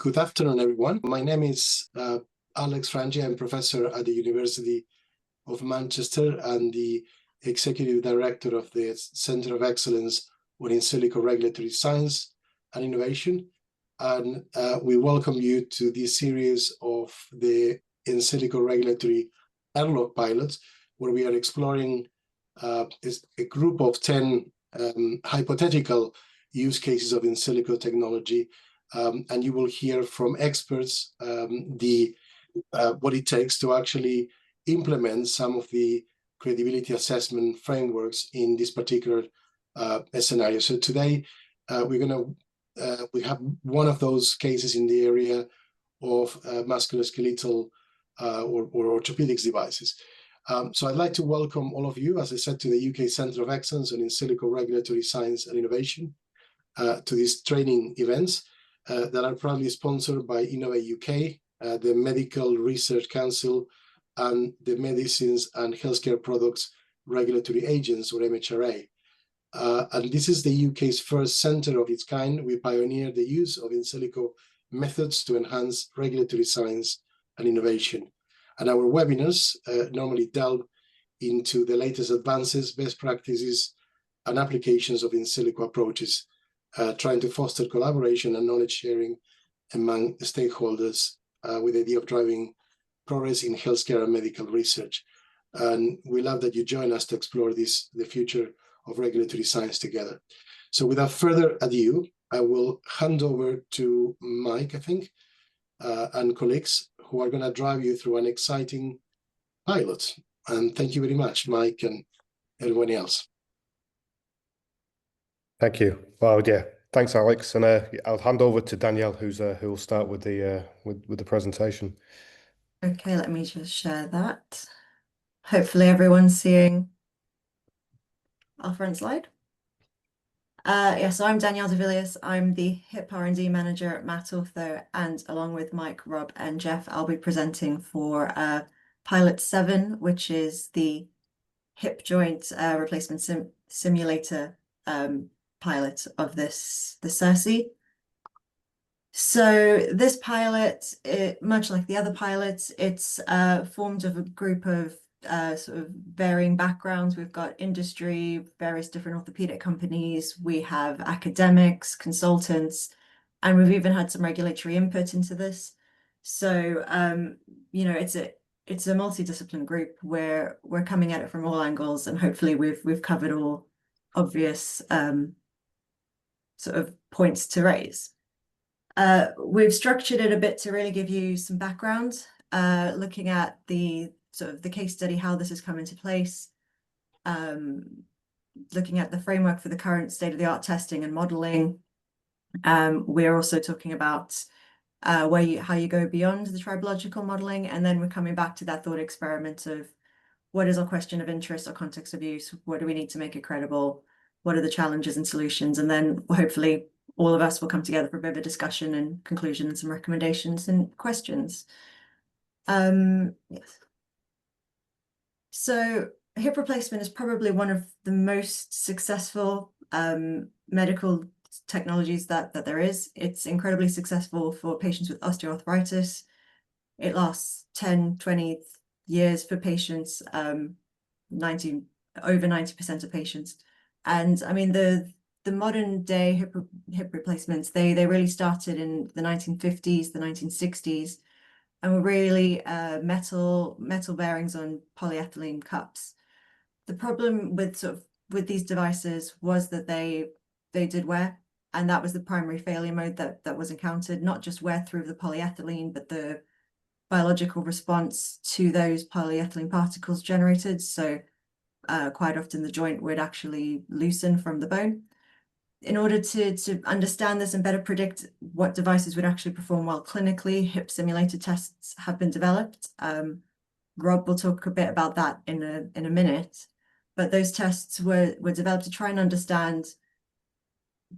Good afternoon, everyone. My name is Alex Frangi. I'm professor at the University of Manchester and the Executive Director of the Center of Excellence for In-Silico Regulatory Science and Innovation. And we welcome you to this series of the In-Silico Regulatory Airlock pilots, where we are exploring a group of 10 hypothetical use cases of in-silico technology. And you will hear from experts what it takes to actually implement some of the credibility frameworks in this particular scenario. So today we have one of those cases in the area of musculoskeletal or orthopedics devices. So I'd like to welcome all of you, as I said, to the UK Center of Excellence on In-Silico Regulatory Science and Innovation, to these training events that are proudly sponsored by Innovate UK, the Medical Research Council, and the Medicines and Healthcare Products Regulatory Agents, or MHRA. And this is the UK's first center of its kind. We pioneered the use of in-silico methods to enhance regulatory science and innovation. And our webinars normally delve into the latest advances, best practices, and applications of in-silico approaches, trying to foster collaboration and knowledge sharing among stakeholders with the idea of driving progress in healthcare and medical research. And we love that you join us to explore the future of regulatory science together. So without further ado, I will hand over to Mike, I think, and colleagues who are going to drive you through an exciting pilot. And thank you very much, Mike, and everyone else. Thank you. Well, yeah, thanks, Alex. And I'll hand over to Danielle, who will start with the presentation. Okay, let me just share that. Hopefully, everyone's seeing our front slide. So I'm Danielle de Villiers. I'm the HIP R&D manager at Matt Ortho, and along with Mike, Rob, and Jeff, I'll be presenting for Pilot 7, which is the hip joint replacement simulator pilot of this CEiRSI. So this pilot, much like the other pilots, it's formed of a group of sort of varying backgrounds. We've got industry, various different orthopedic companies, we have academics, consultants, and we've even had some regulatory input into this. So you know, it's a multidisciplinary group where we're coming at it from all angles, and hopefully we've covered all obvious sort of points to raise. We've structured it a bit to really give you some background, looking at the sort of the case study, how this has come into place, looking at the framework for the current state-of-the-art testing and modeling. We're also talking about how you go beyond the tribological modeling, and then we're coming back to that thought experiment of what is our question of interest or context of use, what do we need to make it credible, what are the challenges and solutions, and then hopefully all of us will come together for a bit of a discussion and conclusion and some recommendations and questions. Yes. So hip replacement is probably one of the most successful medical technologies that there is. It's incredibly successful for patients with osteoarthritis. It lasts 10, 20 years for patients, over 90% of patients. And I mean, the modern day hip replacements, they really started in the 1950s, the 1960s, and were really metal bearings on polyethylene cups. The problem with these devices was that they did wear, and that was the primary failure mode that was encountered, not just wear through the polyethylene, but the biological response to those polyethylene particles generated. So quite often the joint would actually loosen from the bone. In order to understand this and better predict what devices would actually perform well clinically, hip simulator tests have been developed. Rob will talk a bit about that in a minute, but those tests were developed to try and understand,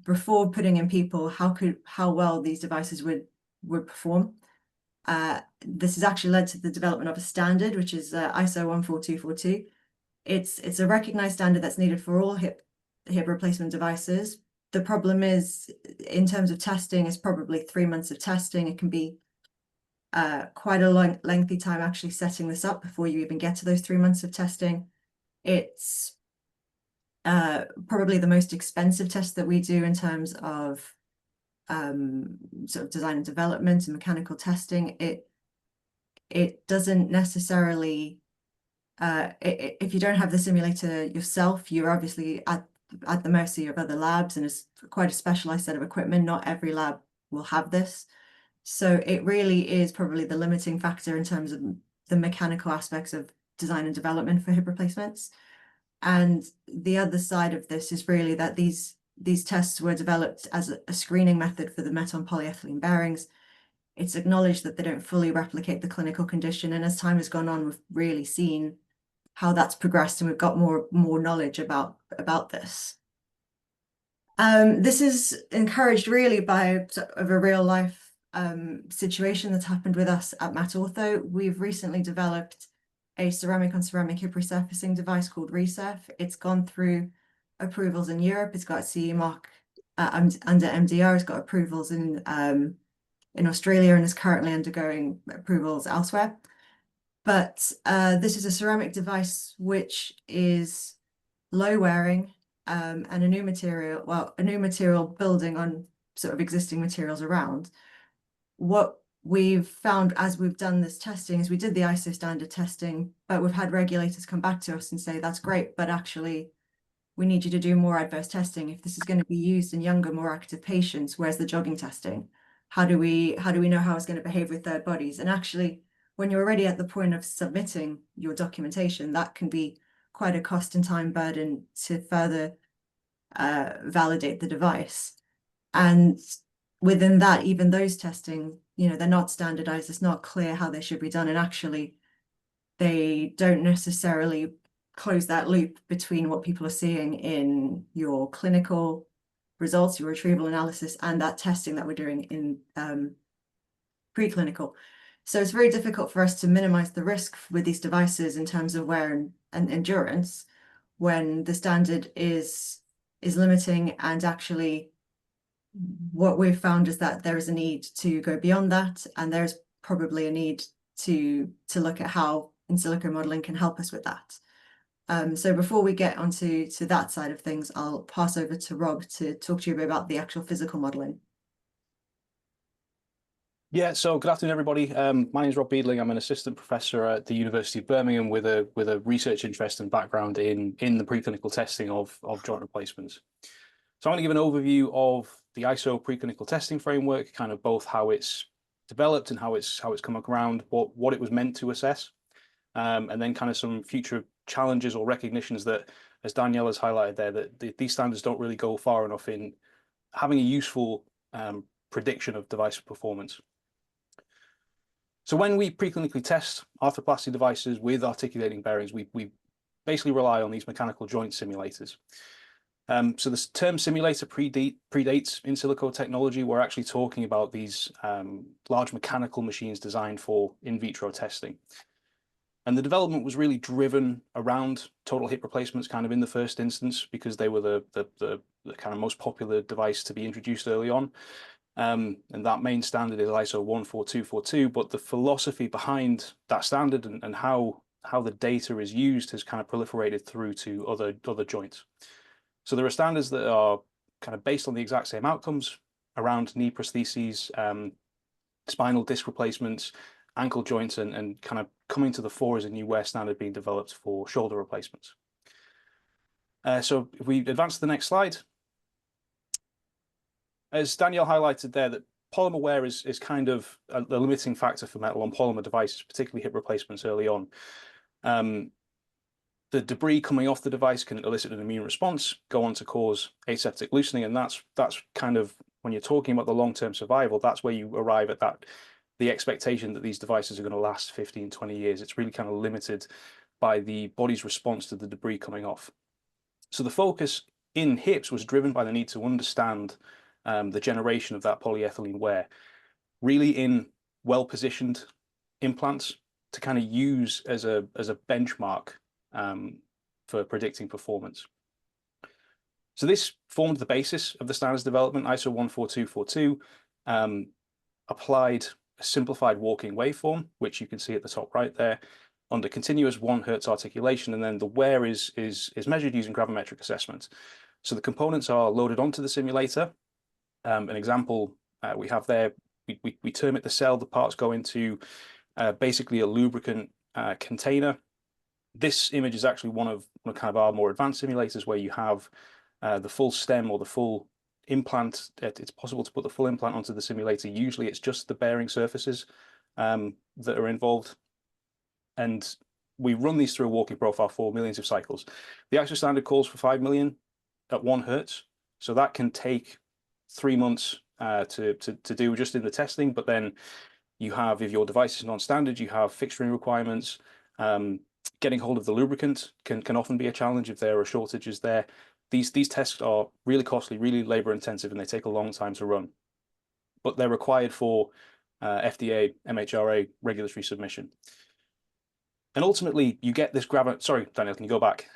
before putting in people, how well these devices would perform. This has actually led to the development of a standard, which is ISO 14242. It's a recognized standard that's needed for all hip replacement devices, the problem is, in terms of testing, is probably 3 months of testing. It can be quite a lengthy time actually setting this up before you even get to those 3 months of testing. It's probably the most expensive test that we do in terms of sort of design and development and mechanical testing. It doesn't necessarily, if you don't have the simulator yourself, you're obviously at the mercy of other labs, and it's quite a specialized set of equipment. Not every lab will have this. So it really is probably the limiting factor in terms of the mechanical aspects of design and development for hip replacements. And the other side of this is really that these tests were developed as a screening method for the metal and polyethylene bearings. It's acknowledged that they don't fully replicate the clinical condition, and as time has gone on, we've really seen how that's progressed, and we've got more knowledge about this. This is encouraged really by sort of a real life situation that's happened with us at Matt Ortho. We've recently developed a ceramic on ceramic hip resurfacing device called Resurf. It's gone through approvals in Europe. It's got CE mark under MDR. It's got approvals in Australia and is currently undergoing approvals elsewhere. But this is a ceramic device which is low wearing and a new material building on sort of existing materials around. What we've found as we've done this testing is we did the ISO standard testing, but we've had regulators come back to us and say, that's great, but actually we need you to do more adverse testing. If this is going to be used in younger, more active patients, where's the jogging testing? How do we know how it's going to behave with third bodies? And actually, when you're already at the point of submitting your documentation, that can be quite a cost and time burden to further validate the device. And within that, even those testing, they're not standardized. It's not clear how they should be done. And actually, they don't necessarily close that loop between what people are seeing in your clinical results, your retrieval analysis, and that testing that we're doing in preclinical. So it's very difficult for us to minimize the risk with these devices in terms of wear and endurance when the standard is limiting. And actually, what we've found is that there is a need to go beyond that, and there's probably a need to look at how in-silico modeling can help us with that. So before we get onto that side of things, I'll pass over to Rob to talk to you a bit about the actual physical modeling. Yeah, so good afternoon, everybody. My name is Rob Beadling. I'm an assistant professor at the University of Birmingham with a research interest and background in the preclinical testing of joint replacements. So I'm going to give an overview of the ISO preclinical testing framework, kind of both how it's developed and how it's come around, what it was meant to assess, and then kind of some future challenges or recognitions that, as Danielle has highlighted there, that these standards don't really go far enough in having a useful prediction of device performance. So when we preclinically test arthroplasty devices with articulating bearings, we basically rely on these mechanical joint simulators. So the term simulator predates in-silico technology. We're actually talking about these large mechanical machines designed for in vitro testing. And the development was really driven around total hip replacements kind of in the first instance, because they were the kind of most popular device to be introduced early on. And that main standard is ISO 14242, but the philosophy behind that standard and how the data is used has kind of proliferated through to other joints. So there are standards that are kind of based on the exact same outcomes around knee prostheses, spinal disc replacements, ankle joints, and kind of coming to the fore as a new wear standard being developed for shoulder replacements. So if we advance to the next slide, as Danielle highlighted there, that polymer wear is kind of a limiting factor for metal on polymer devices, particularly hip replacements early on. The debris coming off the device can elicit an immune response, go on to cause aseptic loosening, and that's kind of, when you're talking about the long-term survival, that's where you arrive at the expectation that these devices are going to last 15, 20 years. It's really kind of limited by the body's response to the debris coming off. So the focus in hips was driven by the need to understand the generation of that polyethylene wear, really in well-positioned implants to kind of use as a benchmark for predicting performance. So this formed the basis of the standards development. ISO 14242 applied a simplified walking waveform, which you can see at the top right there, under continuous 1 Hertz articulation, and then the wear is measured using gravimetric assessment. So the components are loaded onto the simulator. An example we have there, we term it the cell. The parts go into basically a lubricant container. This image is actually one of kind of our more advanced simulators where you have the full stem or the full implant. It's possible to put the full implant onto the simulator. Usually it's just the bearing surfaces that are involved. And we run these through a walking profile for millions of cycles. The ISO standard calls for 5 million at 1 Hertz. So that can take 3 months to do just in the testing. But then you have, if your device is non-standard, you have fixturing requirements. Getting hold of the lubricant can often be a challenge if there are shortages there. These tests are really costly, really labor intensive, and they take a long time to run. But they're required for FDA, MHRA regulatory submission. And ultimately, you get this sorry, Daniel, can you go back?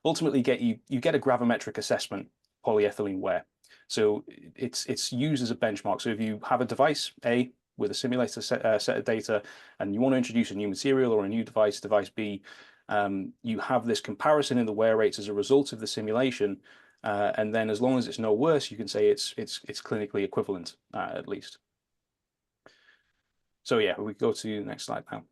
Ultimately, you get a gravimetric assessment polyethylene wear. So it's used as a benchmark. So if you have a device A with a simulator set of data, and you want to introduce a new material or a new device, device B, you have this comparison in the wear rates as a result of the simulation, and then as long as it's no worse, you can say it's clinically equivalent at least. So yeah, we go to the next slide now.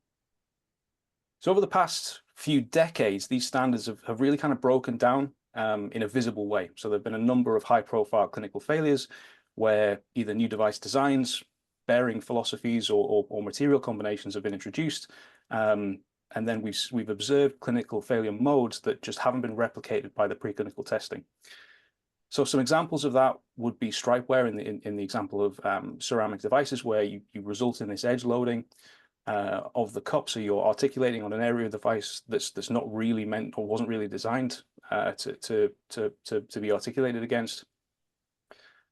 So over the past few decades, these standards have really kind of broken down in a visible way. So there have been a number of high-profile clinical failures where either new device designs, bearing philosophies, or material combinations have been introduced, and then we've observed clinical failure modes that just haven't been replicated by the preclinical testing. So some examples of that would be stripe wear in the example of ceramic devices, where you result in this edge loading of the cup, so you're articulating on an area of the device that's not really meant or wasn't really designed to be articulated against.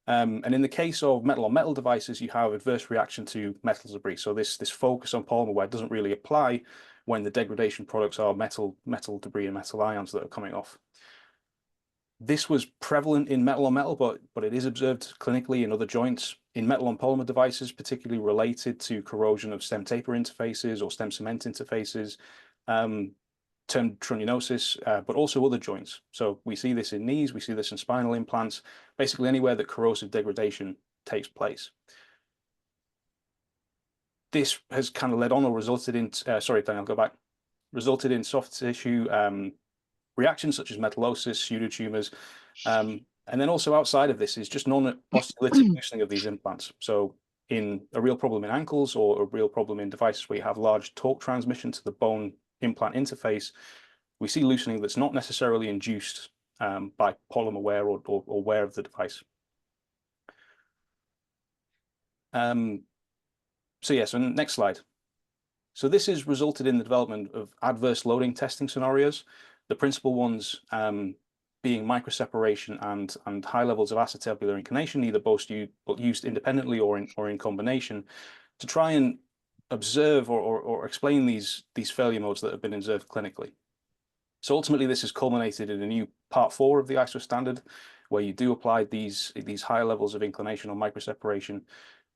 And in the case of metal-on-metal devices, you have adverse reaction to metal debris. So this focus on polymer wear doesn't really apply when the degradation products are metal debris and metal ions that are coming off. This was prevalent in metal-on-metal, but it is observed clinically in other joints. In metal-on-polymer devices, particularly related to corrosion of stem taper interfaces or stem cement interfaces, termed trunionosis, but also other joints. So we see this in knees, we see this in spinal implants, basically anywhere that corrosive degradation takes place. This has kind of led on or resulted in, sorry, Daniel, go back, resulted in soft tissue reactions such as metallosis, pseudotumors, and then also outside of this is just non-osteolytic loosening of these implants. So in a real problem in ankles or a real problem in devices where you have large torque transmission to the bone implant interface, we see loosening that's not necessarily induced by polymer wear or wear of the device. So yeah, so next slide. So this has resulted in the development of adverse loading testing scenarios. The principal ones being microseparation and high levels of acetabular inclination, either both used independently or in combination, to try and observe or explain these failure modes that have been observed clinically. So ultimately, this has culminated in a new part 4 of the ISO standard, where you do apply these higher levels of inclination or microseparation.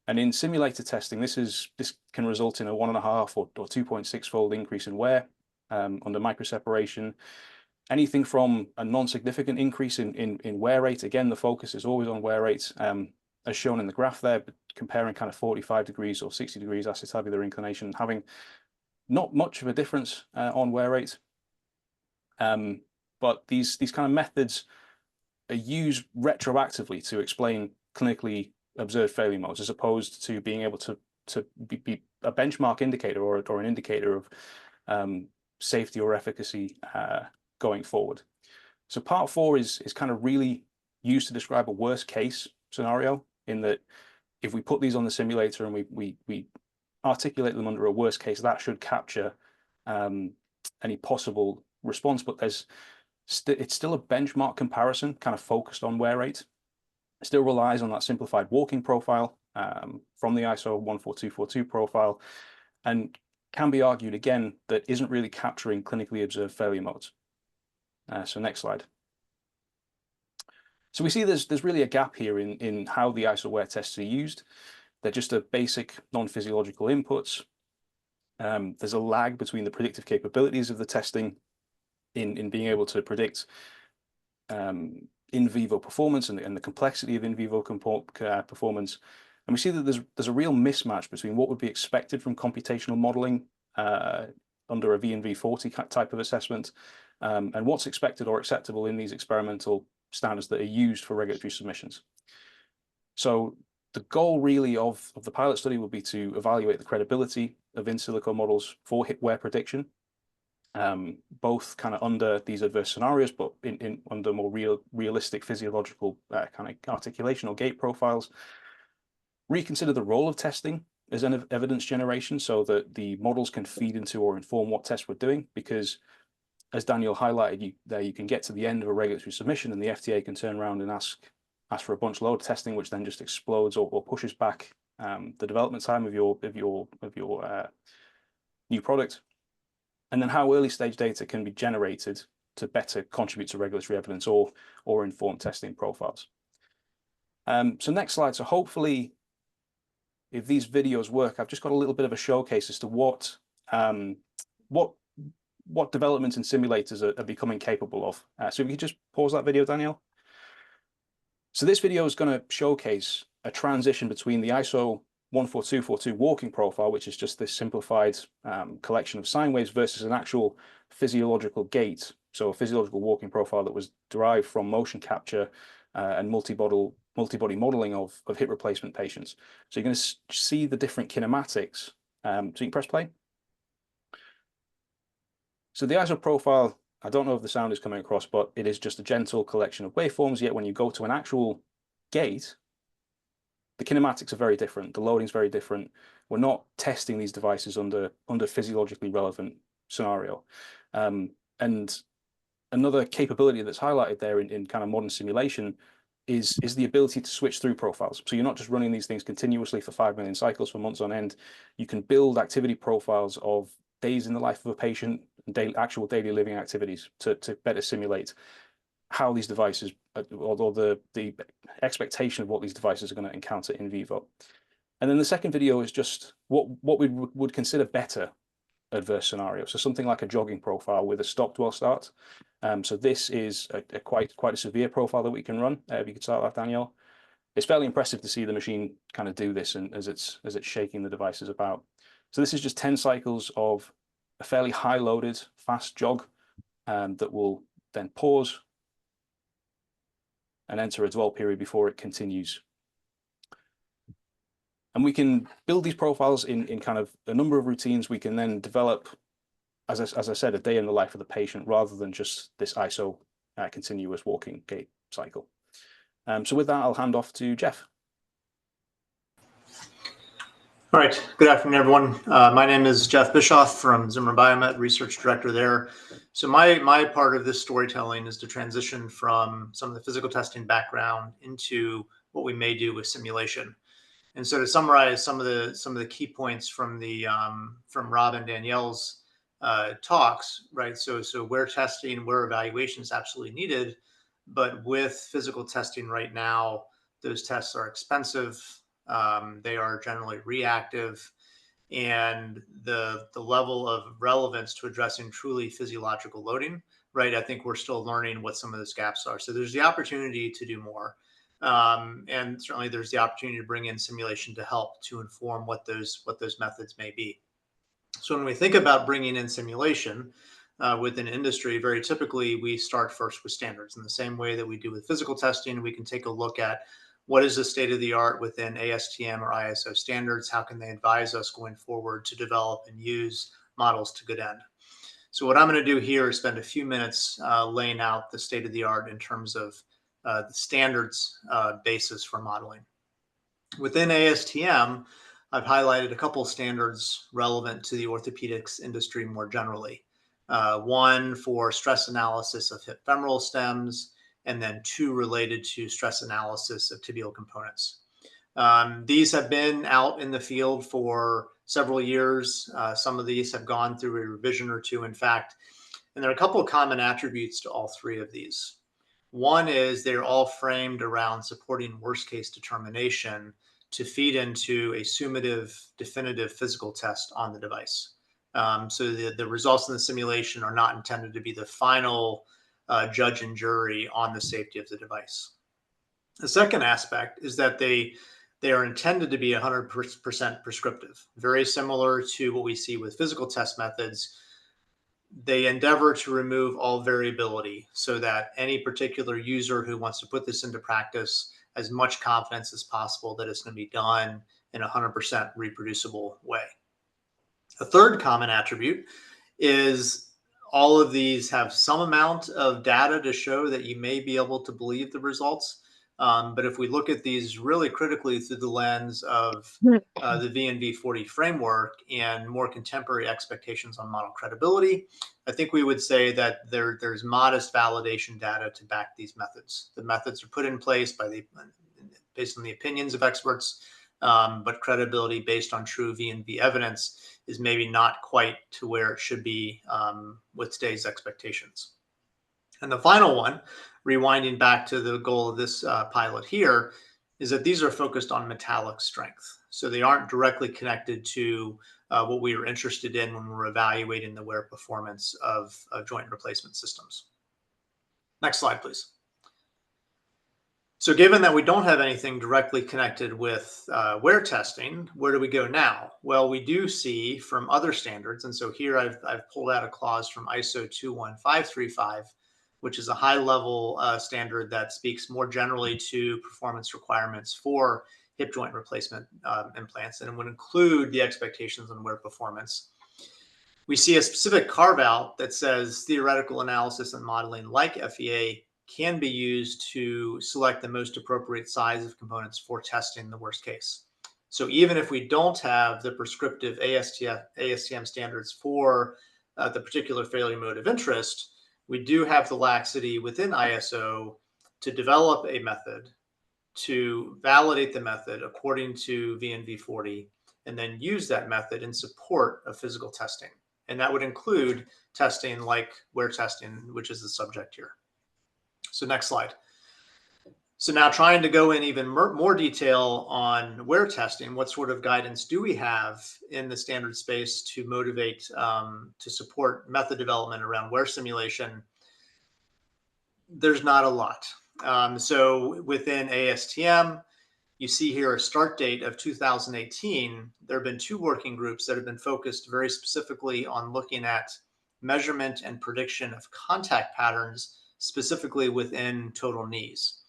And in simulator testing, this can result in a 1.5 or 2.6-fold increase in wear under microseparation. Anything from a non-significant increase in wear rate. Again, the focus is always on wear rates, as shown in the graph there, but comparing kind of 45 degrees or 60 degrees acetabular inclination, having not much of a difference on wear rate. But these kind of methods are used retroactively to explain clinically observed failure modes, as opposed to being able to be a benchmark indicator or an indicator of safety or efficacy going forward. So part 4 is kind of really used to describe a worst case scenario, in that if we put these on the simulator and we articulate them under a worst case, that should capture any possible response. But it's still a benchmark comparison, kind of focused on wear rate. It still relies on that simplified walking profile from the ISO 14242 profile, and can be argued again that isn't really capturing clinically observed failure modes. So next slide. So we see there's really a gap here in how the ISO wear tests are used. They're just a basic non-physiological inputs. There's a lag between the predictive capabilities of the testing in being able to predict in vivo performance and the complexity of in vivo performance. And we see that there's a real mismatch between what would be expected from computational modeling under a V&V40 type of assessment and what's expected or acceptable in these experimental standards that are used for regulatory submissions. So the goal really of the pilot study would be to evaluate the credibility of in-silico models for hip wear prediction, both kind of under these adverse scenarios, but under more realistic physiological kind of articulation or gait profiles. Reconsider the role of testing as an evidence generation so that the models can feed into or inform what tests we're doing, because as Daniel highlighted, you can get to the end of a regulatory submission and the FDA can turn around and ask for a bunch load of testing, which then just explodes or pushes back the development time of your new product. And then how early stage data can be generated to better contribute to regulatory evidence or inform testing profiles. So next slide. So hopefully, if these videos work, I've just got a little bit of a showcase as to what developments in simulators are becoming capable of. So if you could just pause that video, Daniel. So this video is going to showcase a transition between the ISO 14242 walking profile, which is just this simplified collection of sine waves, versus an actual physiological gait. So a physiological walking profile that was derived from motion capture and multi-body modeling of hip replacement patients. So you're going to see the different kinematics. So you can press play. So the ISO profile, I don't know if the sound is coming across, but it is just a gentle collection of waveforms. Yet when you go to an actual gait, the kinematics are very different. The loading is very different. We're not testing these devices under physiologically relevant scenario. And another capability that's highlighted there in kind of modern simulation is the ability to switch through profiles. So you're not just running these things continuously for 5 million cycles for months on end. You can build activity profiles of days in the life of a patient, actual daily living activities to better simulate how these devices, or the expectation of what these devices are going to encounter in vivo. And then the second video is just what we would consider better adverse scenarios. So something like a jogging profile with a stop dwell start. So this is a quite a severe profile that we can run. If you could start that, Daniel. It's fairly impressive to see the machine kind of do this, and as it's shaking the devices about. So this is just 10 cycles of a fairly high loaded fast jog that will then pause and enter a dwell period before it continues. And we can build these profiles in kind of a number of routines. We can then develop, as I said, a day in the life of the patient rather than just this ISO continuous walking gait cycle. So with that, I'll hand off to Jeff. All right, good afternoon, everyone. My name is Jeff Bischoff from Zimmer Biomet, Research Director there. So my part of this storytelling is to transition from some of the physical testing background into what we may do with simulation. And so to summarize some of the key points from Rob and Danielle's talks, right? So where testing, where evaluation is absolutely needed, but with physical testing right now, those tests are expensive. They are generally reactive, and the level of relevance to addressing truly physiological loading, right? I think we're still learning what some of those gaps are. So there's the opportunity to do more. And certainly there's the opportunity to bring in simulation to help to inform what those methods may be. So when we think about bringing in simulation within industry, very typically we start first with standards. In the same way that we do with physical testing, we can take a look at what is the state of the art within ASTM or ISO standards? How can they advise us going forward to develop and use models to good end? So what I'm going to do here is spend a few minutes laying out the state of the art in terms of the standards basis for modeling. Within ASTM, I've highlighted a couple of standards relevant to the orthopedics industry more generally. One for stress analysis of hip femoral stems, and then two related to stress analysis of tibial components. These have been out in the field for several years. Some of these have gone through a revision or two, in fact, and there are a couple of common attributes to all three of these. One is they're all framed around supporting worst case determination to feed into a summative definitive physical test on the device. So the results in the simulation are not intended to be the final judge and jury on the safety of the device. The second aspect is that they are intended to be 100% prescriptive, very similar to what we see with physical test methods. They endeavor to remove all variability so that any particular user who wants to put this into practice has much confidence as possible that it's going to be done in a 100% reproducible way. A third common attribute is all of these have some amount of data to show that you may be able to believe the results. But if we look at these really critically through the lens of the VNV40 framework and more contemporary expectations on model credibility, I think we would say that there's modest validation data to back these methods. The methods are put in place based on the opinions of experts, but credibility based on true VNV evidence is maybe not quite to where it should be with today's expectations. And the final one, rewinding back to the goal of this pilot here, is that these are focused on metallic strength. So they aren't directly connected to what we were interested in when we're evaluating the wear performance of joint replacement systems. Next slide, please. So given that we don't have anything directly connected with wear testing, where do we go now? Well, we do see from other standards, and so here I've pulled out a clause from ISO 21535, which is a high-level standard that speaks more generally to performance requirements for hip joint replacement implants, and it would include the expectations on wear performance. We see a specific carve-out that says theoretical analysis and modeling like FEA can be used to select the most appropriate size of components for testing the worst case. So even if we don't have the prescriptive ASTM standards for the particular failure mode of interest, we do have the laxity within ISO to develop a method, to validate the method according to VNV40, and then use that method in support of physical testing. And that would include testing like wear testing, which is the subject here. So next slide. So now trying to go in even more detail on wear testing, what sort of guidance do we have in the standard space to motivate, to support method development around wear simulation? There's not a lot. So within ASTM, you see here a start date of 2018. There have been 2 working groups that have been focused very specifically on looking at measurement and prediction of contact patterns, specifically within total knees.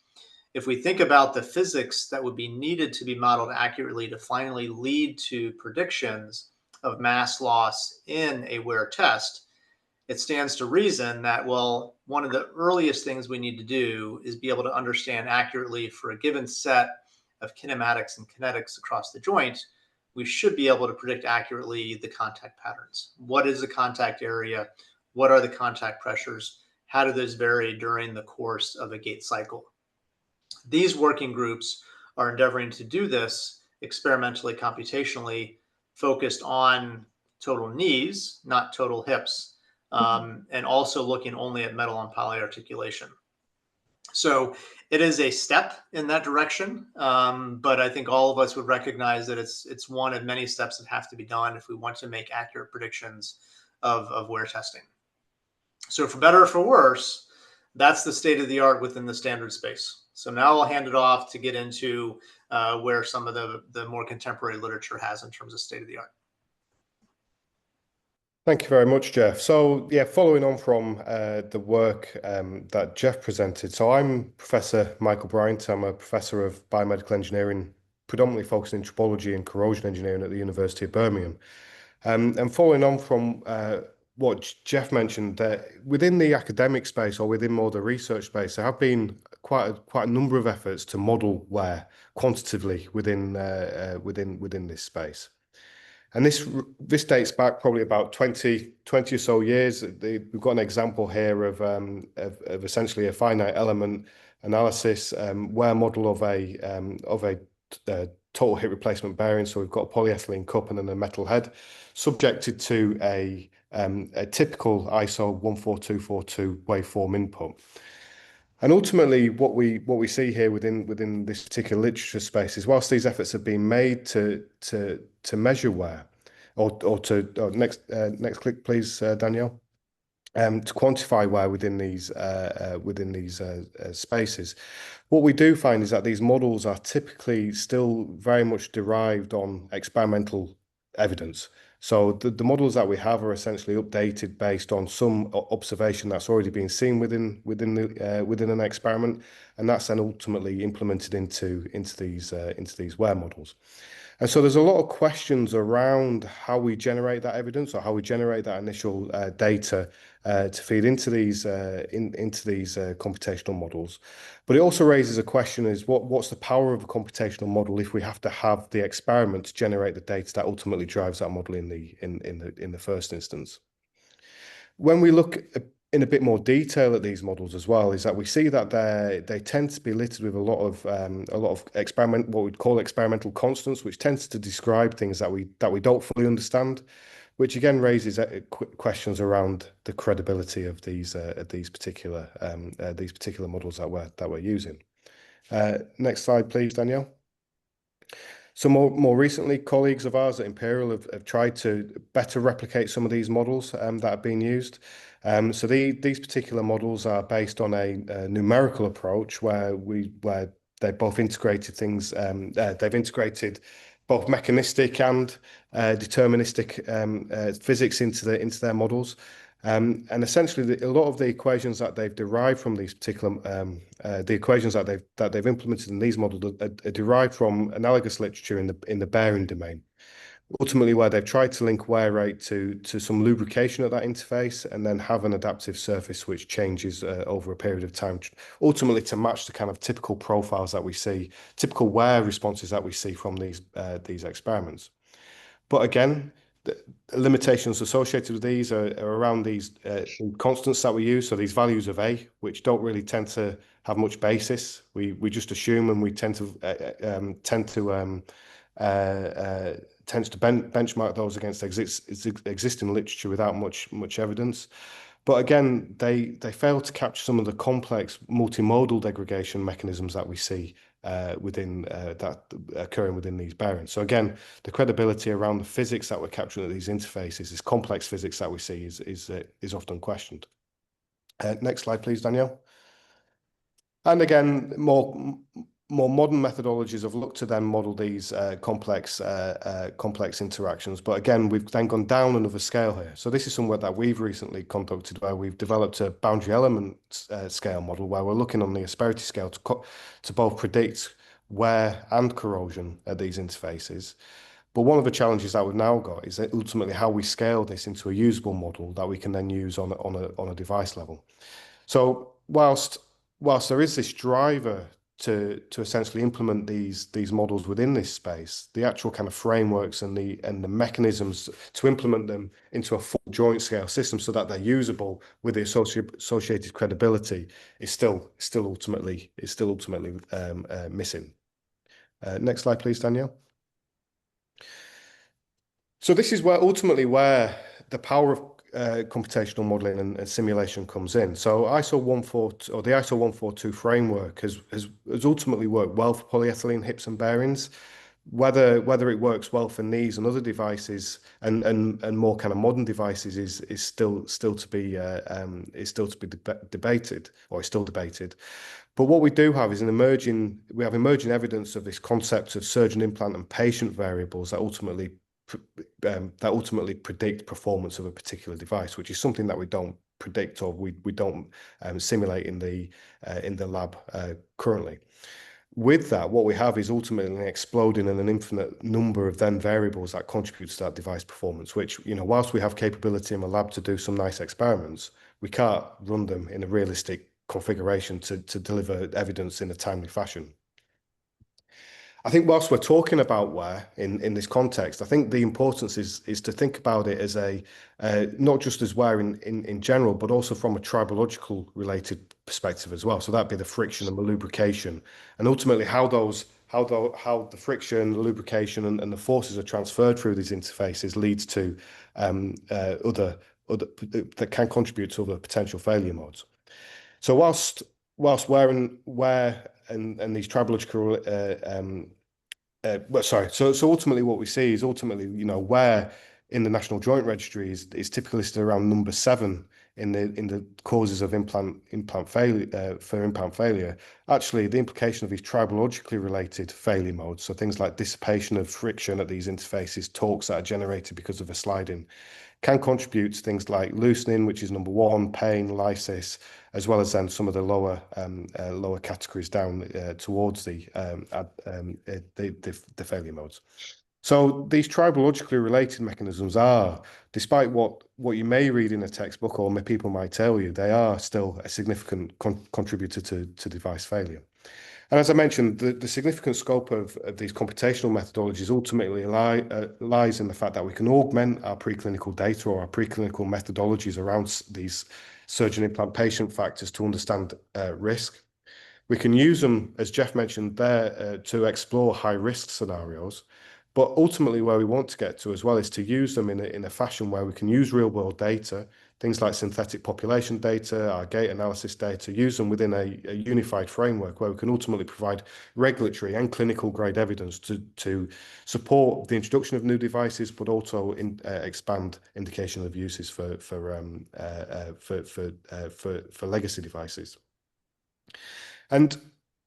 If we think about the physics that would be needed to be modeled accurately to finally lead to predictions of mass loss in a wear test, it stands to reason that, well, one of the earliest things we need to do is be able to understand accurately for a given set of kinematics and kinetics across the joint, we should be able to predict accurately the contact patterns. What is the contact area? What are the contact pressures? How do those vary during the course of a gait cycle? These working groups are endeavoring to do this experimentally, computationally, focused on total knees, not total hips, and also looking only at metal on poly articulation. So it is a step in that direction, but I think all of us would recognize that it's one of many steps that have to be done if we want to make accurate predictions of wear testing. So for better or for worse, that's the state of the art within the standard space. So now I'll hand it off to get into where some of the more contemporary literature has in terms of state of the art. Thank you very much, Jeff. So yeah, following on from the work that Jeff presented. So I'm Professor Michael Bryant. I'm a professor of biomedical engineering, predominantly focusing in tribology and corrosion engineering at the University of Birmingham. And following on from what Jeff mentioned, that within the academic space or within more the research space, there have been quite a number of efforts to model wear quantitatively within this space. And this dates back probably about 20 or so years. We've got an example here of essentially a finite element analysis wear model of a total hip replacement bearing. So we've got a polyethylene cup and then a metal head subjected to a typical ISO 14242 waveform input. And ultimately, what we see here within this particular literature space is, whilst these efforts have been made to measure wear, next click please, Danielle, to quantify wear within these spaces, what we do find is that these models are typically still very much derived on experimental evidence. So the models that we have are essentially updated based on some observation that's already been seen within an experiment, and that's then ultimately implemented into these wear models. And so there's a lot of questions around how we generate that evidence, or how we generate that initial data to feed into these computational models. But it also raises a question: is what's the power of a computational model if we have to have the experiment to generate the data that ultimately drives that model in the first instance? When we look in a bit more detail at these models as well, is that we see that they tend to be littered with a lot of what we'd call experimental constants, which tends to describe things that we don't fully understand, which again raises questions around the credibility of these particular models that we're using. Next slide, please, Danielle. So more recently, colleagues of ours at Imperial have tried to better replicate some of these models that have been used. So these particular models are based on a numerical approach where they both integrated things. They've integrated both mechanistic and deterministic physics into their models. And essentially, a lot of the equations that they've derived from these particular the equations that they've implemented in these models are derived from analogous literature in the bearing domain. Ultimately, where they've tried to link wear rate to some lubrication at that interface, and then have an adaptive surface which changes over a period of time, ultimately to match the kind of typical profiles that we see, typical wear responses that we see from these experiments. But again, the limitations associated with these are around these constants that we use. So these values of A, which don't really tend to have much basis. We just assume, and we tend to benchmark those against existing literature without much evidence. But again, they fail to capture some of the complex multimodal degradation mechanisms that we see that occurring within these bearings. So again, the credibility around the physics that we're capturing at these interfaces, this complex physics that we see, is often questioned. Next slide, please, Danielle. And again, more modern methodologies have looked to then model these complex interactions. But again, we've then gone down another scale here. So this is some work that we've recently conducted, where we've developed a boundary element scale model, where we're looking on the asperity scale to both predict wear and corrosion at these interfaces. But one of the challenges that we've now got is that ultimately how we scale this into a usable model that we can then use on a device level. So whilst there is this driver to essentially implement these models within this space, the actual kind of frameworks and the mechanisms to implement them into a full joint scale system so that they're usable with the associated credibility is still ultimately missing. Next slide, please, Danielle. So this is ultimately where the power of computational modeling and simulation comes in. So the ISO 142 framework has ultimately worked well for polyethylene hips and bearings. Whether it works well for knees and other devices and more kind of modern devices is still to be debated, or is still debated. But what we do have is emerging evidence of this concept of surgeon implant and patient variables that ultimately predict performance of a particular device, which is something that we don't predict, or we don't simulate in the lab currently. With that, what we have is ultimately exploding in an infinite number of then variables that contribute to that device performance, which, whilst we have capability in the lab to do some nice experiments, we can't run them in a realistic configuration to deliver evidence in a timely fashion. I think whilst we're talking about wear in this context, I think the importance is to think about it as not just as wear in general, but also from a tribological related perspective as well. So that'd be the friction and the lubrication, and ultimately how the friction, the lubrication, and the forces are transferred through these interfaces leads to other that can contribute to other potential failure modes. So whilst whilst where and these tribological so ultimately what we see is ultimately, where in the National Joint Registry is typically listed around number 7 in the causes of implant failure for implant failure. Actually, the implication of these tribologically related failure modes, so things like dissipation of friction at these interfaces, torques that are generated because of a sliding, can contribute to things like loosening, which is number 1, pain, lysis, as well as then some of the lower categories down towards the failure modes. So these tribologically related mechanisms are, despite what you may read in a textbook or people might tell you, they are still a significant contributor to device failure. And as I mentioned, the significant scope of these computational methodologies ultimately lies in the fact that we can augment our preclinical data or our preclinical methodologies around these surgeon implant patient factors to understand risk. We can use them, as Jeff mentioned there, to explore high-risk scenarios. But ultimately, where we want to get to as well is to use them in a fashion where we can use real-world data, things like synthetic population data, our gait analysis data, use them within a unified framework where we can ultimately provide regulatory and clinical grade evidence to support the introduction of new devices, but also expand indication of uses for legacy devices. And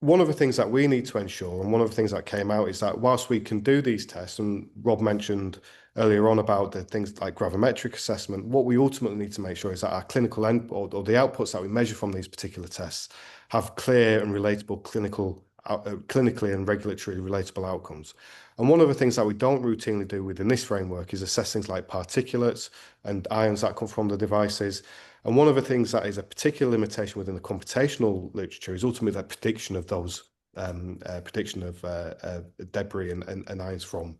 one of the things that we need to ensure, and one of the things that came out, is that whilst we can do these tests, and Rob mentioned earlier on about the things like gravimetric assessment, what we ultimately need to make sure is that our clinical end or the outputs that we measure from these particular tests have clear and relatable clinically and regulatory relatable outcomes. And one of the things that we don't routinely do within this framework is assess things like particulates and ions that come from the devices. And one of the things that is a particular limitation within the computational literature is ultimately that prediction of those debris and ions from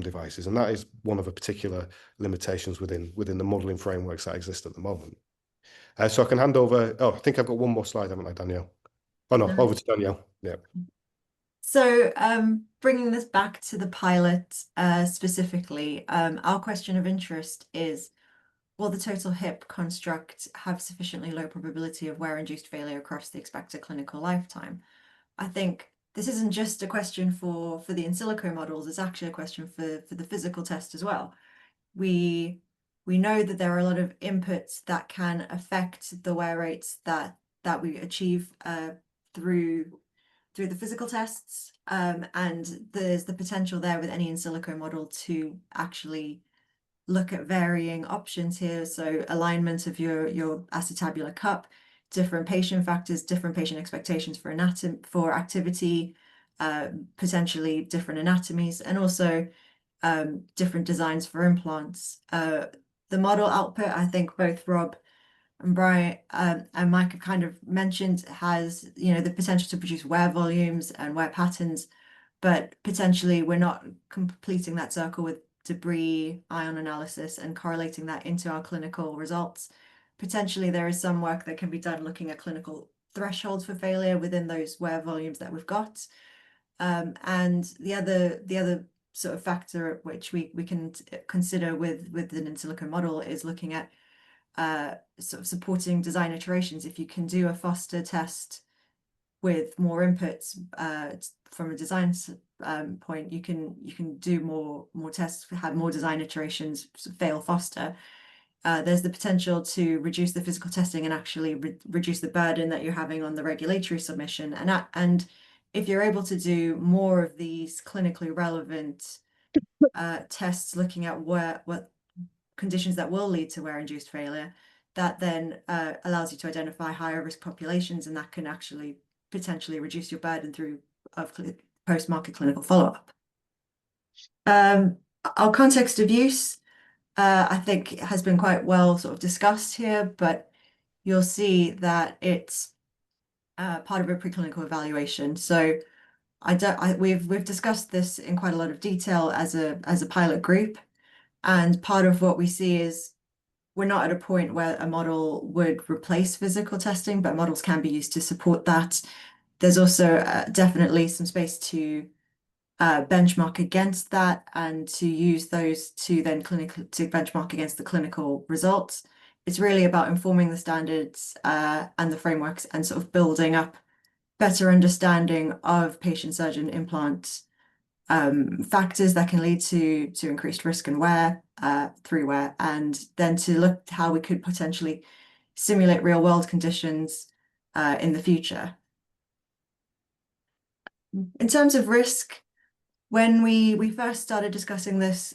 devices, and that is one of the particular limitations within the modelling frameworks that exist at the moment. So I can hand over. Oh, I think I've got one more slide, haven't I, Danielle? Oh no, over to Danielle. Yeah. So bringing this back to the pilot specifically, our question of interest is, will the total hip construct have sufficiently low probability of wear-induced failure across the expected clinical lifetime? I think this isn't just a question for the In-Silico models, it's actually a question for the physical test as well. We know that there are a lot of inputs that can affect the wear rates that we achieve through the physical tests, and there's the potential there with any In-Silico model to actually look at varying options here. So alignment of your acetabular cup, different patient factors, different patient expectations for activity, potentially different anatomies, and also different designs for implants. The model output, I think both Rob and Brian and Mike have kind of mentioned, has the potential to produce wear volumes and wear patterns, but potentially we're not completing that circle with debris ion analysis and correlating that into our clinical results. Potentially there is some work that can be done looking at clinical thresholds for failure within those wear volumes that we've got. And the other sort of factor which we can consider with an In-Silico model is looking at sort of supporting design iterations. If you can do a Foster test with more inputs from a design point, you can do more tests, have more design iterations, fail Foster. There's the potential to reduce the physical testing and actually reduce the burden that you're having on the regulatory submission. And if you're able to do more of these clinically relevant tests looking at what conditions that will lead to wear-induced failure, that then allows you to identify higher risk populations, and that can actually potentially reduce your burden through post-market clinical follow-up. Our context of use, I think, has been quite well sort of discussed here, but you'll see that it's part of a preclinical evaluation. So we've discussed this in quite a lot of detail as a pilot group, and part of what we see is we're not at a point where a model would replace physical testing, but models can be used to support that. There's also definitely some space to benchmark against that and to use those to then to benchmark against the clinical results. it's really about informing the standards and the frameworks and sort of building up better understanding of patient-surgeon implant factors that can lead to increased risk and wear through wear, and then to look at how we could potentially simulate real-world conditions in the future. In terms of risk, when we first started discussing this,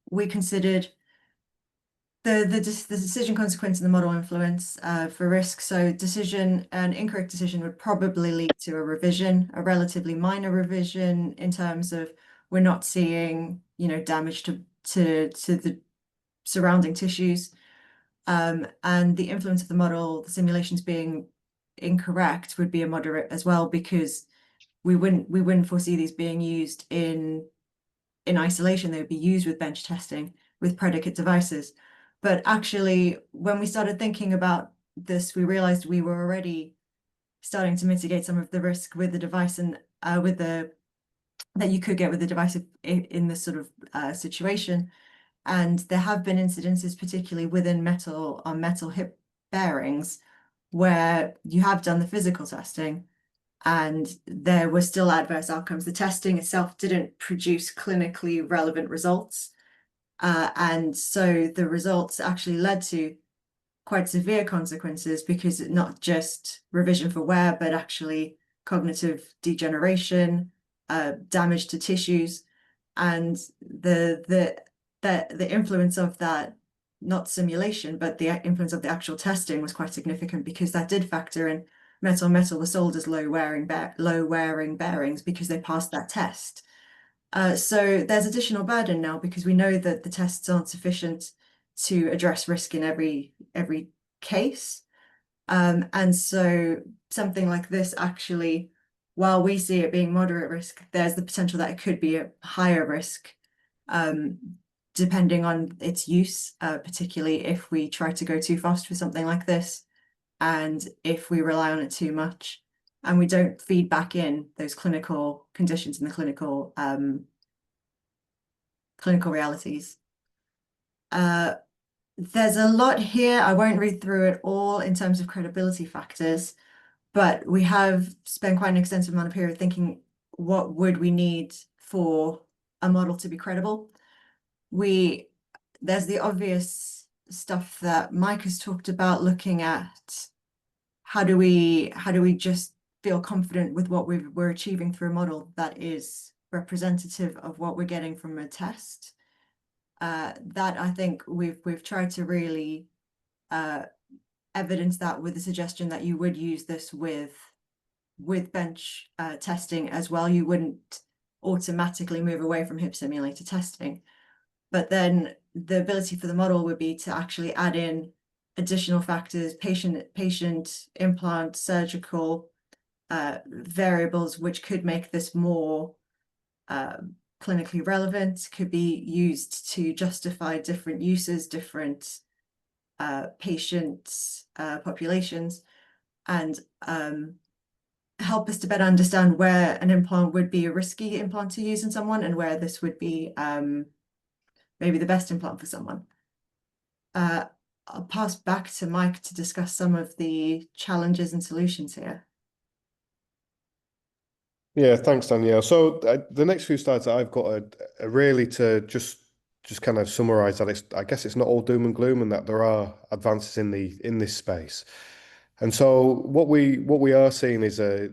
we considered the decision consequence and the model influence for risk. So an incorrect decision would probably lead to a revision, a relatively minor revision in terms of we're not seeing, damage to the surrounding tissues. And the influence of the model, the simulations being incorrect, would be a moderate as well, because we wouldn't foresee these being used in isolation. They would be used with bench testing with predicate devices. But actually, when we started thinking about this, we realized we were already starting to mitigate some of the risk with the device and that you could get with the device in this sort of situation. And there have been incidences, particularly within metal hip bearings, where you have done the physical testing and there were still adverse outcomes. The testing itself didn't produce clinically relevant results. And so the results actually led to quite severe consequences, because it's not just revision for wear, but actually cognitive degeneration, damage to tissues, and the influence of that, not simulation, but the influence of the actual testing was quite significant, because that did factor in metal were sold as low wearing bearings because they passed that test. So there's additional burden now, because we know that the tests aren't sufficient to address risk in every case. And so something like this, actually, while we see it being moderate risk, there's the potential that it could be a higher risk, depending on its use, particularly if we try to go too fast with something like this, and if we rely on it too much, and we don't feed back in those clinical conditions and the clinical realities. There's a lot here. I won't read through it all in terms of credibility factors, but we have spent quite an extensive amount of period thinking, what would we need for a model to be credible? There's the obvious stuff that Mike has talked about, looking at how do we just feel confident with what we're achieving through a model that is representative of what we're getting from a test. That I think we've tried to really evidence that with the suggestion that you would use this with bench testing as well. You wouldn't automatically move away from hip simulator testing, but then the ability for the model would be to actually add in additional factors, patient implant, surgical variables, which could make this more clinically relevant, could be used to justify different uses, different patient populations, and help us to better understand where an implant would be a risky implant to use in someone, and where this would be maybe the best implant for someone. I'll pass back to Mike to discuss some of the challenges and solutions here. Yeah, thanks, Danielle. So the next few slides that I've got are really to just kind of summarize that I guess it's not all doom and gloom, and that there are advances in this space. And so what we are seeing is a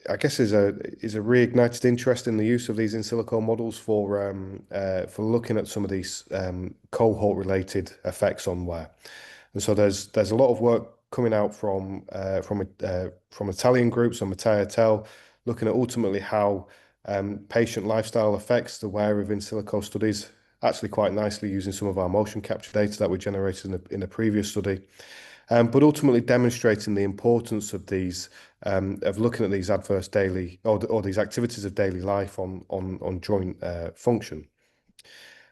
reignited interest in the use of these in silico models for looking at some of these cohort related effects on wear. And so there's a lot of work coming out from Italian groups, and Matteo et al., looking at ultimately how patient lifestyle affects the wear of in silico studies, actually quite nicely using some of our motion capture data that we generated in a previous study. But ultimately demonstrating the importance of these, of looking at these adverse daily or these activities of daily life on joint function.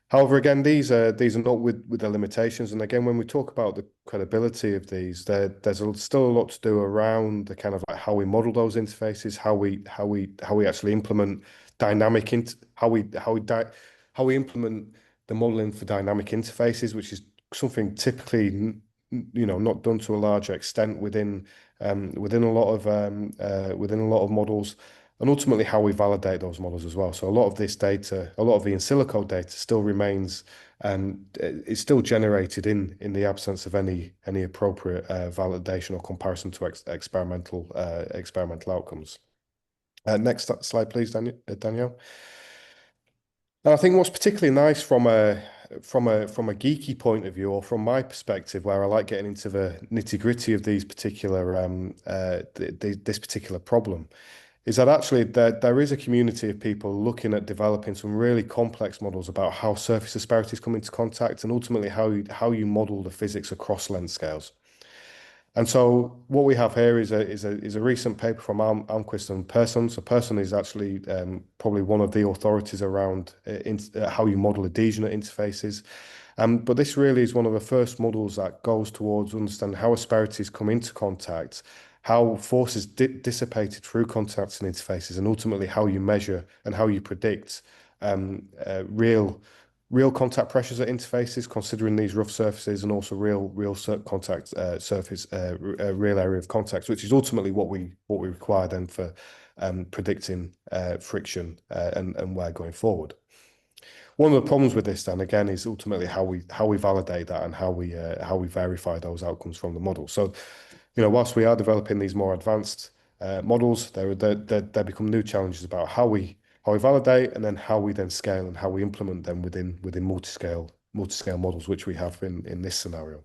However, again, these are not with their limitations. And again, when we talk about the credibility of these, there's still a lot to do around the kind of like how we model those interfaces, how we actually implement how we implement the modeling for dynamic interfaces, which is something typically not done to a large extent within a lot of models, and ultimately how we validate those models as well. So a lot of this data, a lot of the in-silico data still remains, it's still generated in the absence of any appropriate validation or comparison to experimental outcomes. Next slide, please, Danielle. And I think what's particularly nice from a geeky point of view, or from my perspective, where I like getting into the nitty-gritty of these particular this particular problem, is that actually there is a community of people looking at developing some really complex models about how surface asperities come into contact, and ultimately how you model the physics across length scales. And so what we have here is a recent paper from Almquist and Persson. So Persson is actually probably one of the authorities around how you model adhesion at interfaces. But this really is one of the first models that goes towards understanding how asperities come into contact, how forces dissipated through contacts and interfaces, and ultimately how you measure and how you predict real contact pressures at interfaces, considering these rough surfaces, and also real contact surface, real area of contact, which is ultimately what we require then for predicting friction and wear going forward. One of the problems with this then again is ultimately how we validate that and how we verify those outcomes from the model. So, whilst we are developing these more advanced models, there become new challenges about how we validate, and then how we then scale and how we implement them within multi-scale models, which we have in this scenario.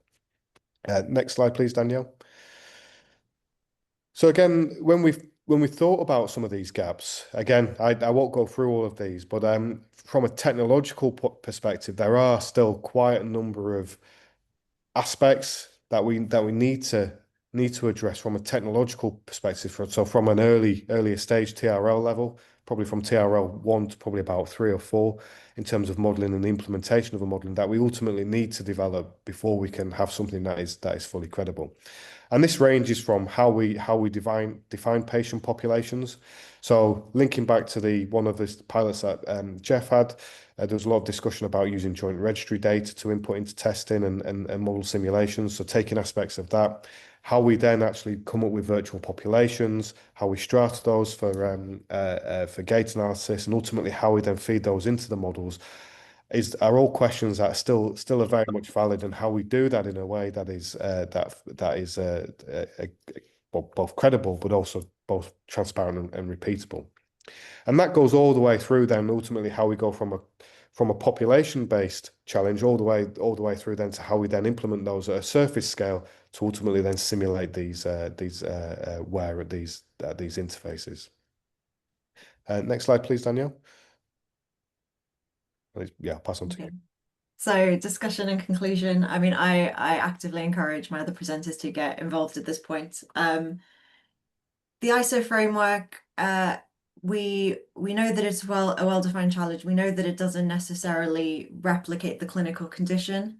Next slide, please, Danielle. So again, when we thought about some of these gaps, again, I won't go through all of these, but from a technological perspective, there are still quite a number of aspects that we need to address from a technological perspective. So from an earlier stage TRL level, probably from TRL 1 to probably about 3 or 4, in terms of modeling and the implementation of a modeling that we ultimately need to develop before we can have something that is fully credible. And this ranges from how we define patient populations. So linking back to one of the pilots that Jeff had, there was a lot of discussion about using joint registry data to input into testing and model simulations. So taking aspects of that, how we then actually come up with virtual populations, how we strata those for gait analysis, and ultimately how we then feed those into the models are all questions that still are very much valid, and how we do that in a way that is both credible but also both transparent and repeatable. And that goes all the way through then ultimately how we go from a population-based challenge all the way through then to how we then implement those at a surface scale to ultimately then simulate these wear at these interfaces. Next slide, please, Danielle. Yeah, pass on to you. So discussion and conclusion. I mean, I actively encourage my other presenters to get involved at this point. The ISO framework, we know that it's a well-defined challenge. We know that it doesn't necessarily replicate the clinical condition.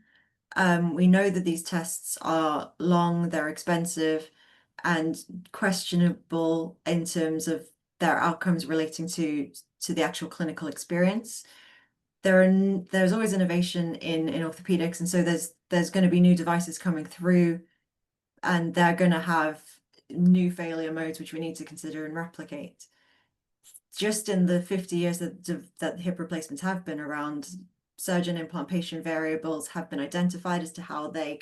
We know that these tests are long, they're expensive, and questionable in terms of their outcomes relating to the actual clinical experience. There's always innovation in orthopedics, and so there's going to be new devices coming through, and they're going to have new failure modes which we need to consider and replicate. Just in the 50 years that hip replacements have been around, surgeon implant-patient variables have been identified as to how the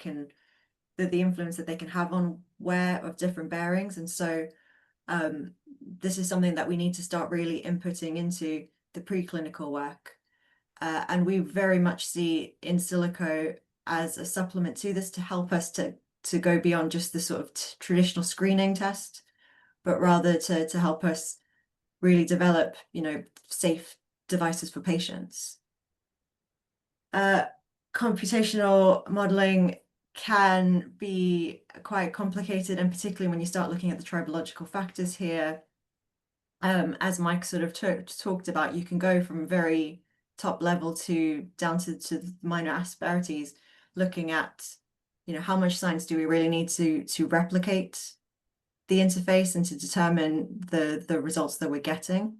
influence that they can have on wear of different bearings, and so this is something that we need to start really inputting into the preclinical work. And we very much see In-Silico as a supplement to this, to help us to go beyond just the sort of traditional screening test, but rather to help us really develop, safe devices for patients. Computational modeling can be quite complicated, and particularly when you start looking at the tribological factors here. As Mike sort of talked about, you can go from very top level down to minor asperities, looking at how much science do we really need to replicate the interface and to determine the results that we're getting.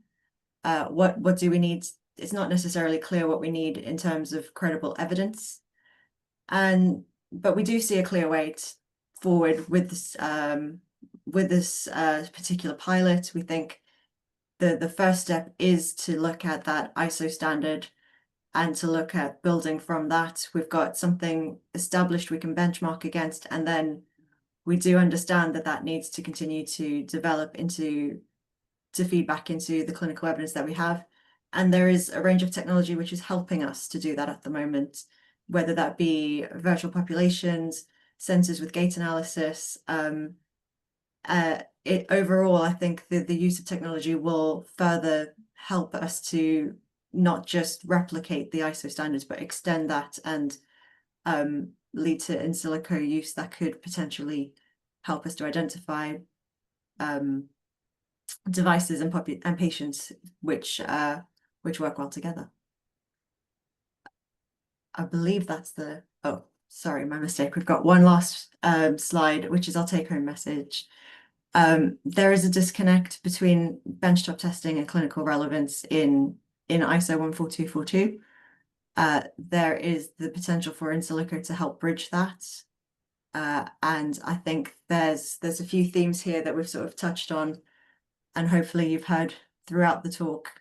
What do we need? It's not necessarily clear what we need in terms of credible evidence, and but we do see a clear way forward with this particular pilot. We think the first step is to look at that ISO standard and to look at building from that. We've got something established we can benchmark against, and then we do understand that that needs to continue to develop to feed back into the clinical evidence that we have. And there is a range of technology which is helping us to do that at the moment, whether that be virtual populations, sensors with gait analysis. Overall, I think the use of technology will further help us to not just replicate the ISO standards, but extend that and lead to in silico use that could potentially help us to identify devices and patients which work well together. I believe that's oh, sorry, my mistake. We've got one last slide, which is our take-home message. There is a disconnect between benchtop testing and clinical relevance in ISO 14242. There is the potential for in silico to help bridge that. And I think there's a few themes here that we've sort of touched on, and hopefully you've heard throughout the talk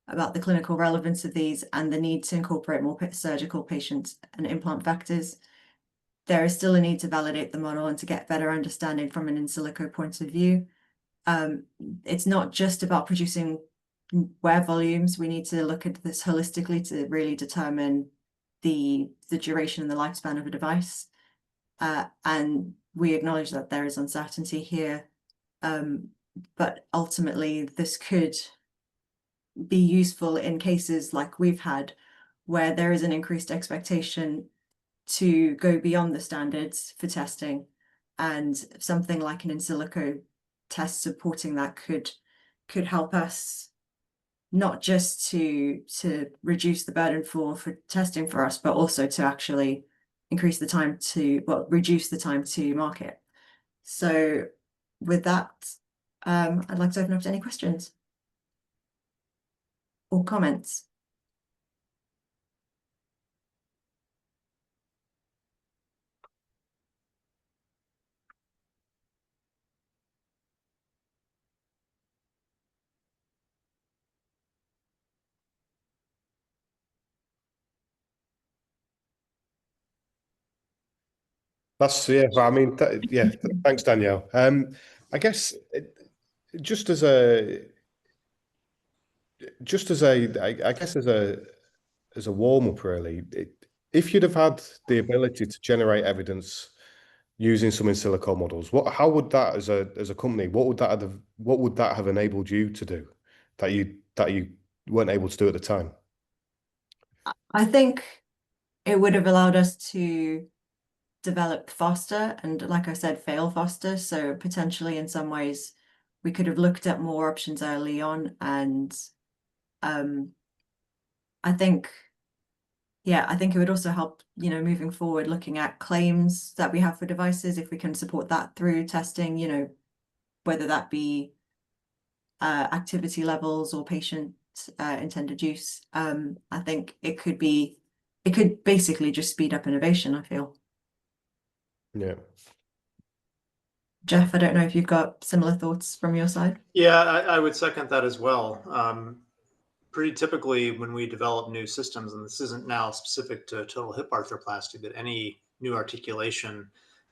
about the clinical relevance of these and the need to incorporate more surgical patients and implant factors. There is still a need to validate the model and to get better understanding from an in silico point of view. It's not just about producing wear volumes. We need to look at this holistically to really determine the duration and the lifespan of a device. And we acknowledge that there is uncertainty here, but ultimately this could be useful in cases like we've had, where there is an increased expectation to go beyond the standards for testing, and something like an in silico test supporting that could help us not just to reduce the burden for testing for us, but also to actually increase the time reduce the time to market. So with that, I'd like to open up to any questions or comments. That's I mean, thanks, Danielle. I guess just as a warm up, really, if you'd have had the ability to generate evidence using some in silico models, how would that, as a company, what would that have enabled you to do that you weren't able to do at the time? I think it would have allowed us to develop faster and, like I said, fail faster. So potentially in some ways we could have looked at more options early on. And I think it would also help, moving forward, looking at claims that we have for devices, if we can support that through testing, whether that be activity levels or patient intended use. I think it could basically just speed up innovation, I feel. Yeah. Jeff, I don't know if you've got similar thoughts from your side. Yeah, I would second that as well. Pretty typically when we develop new systems, and this isn't now specific to total hip arthroplasty, but any new articulation,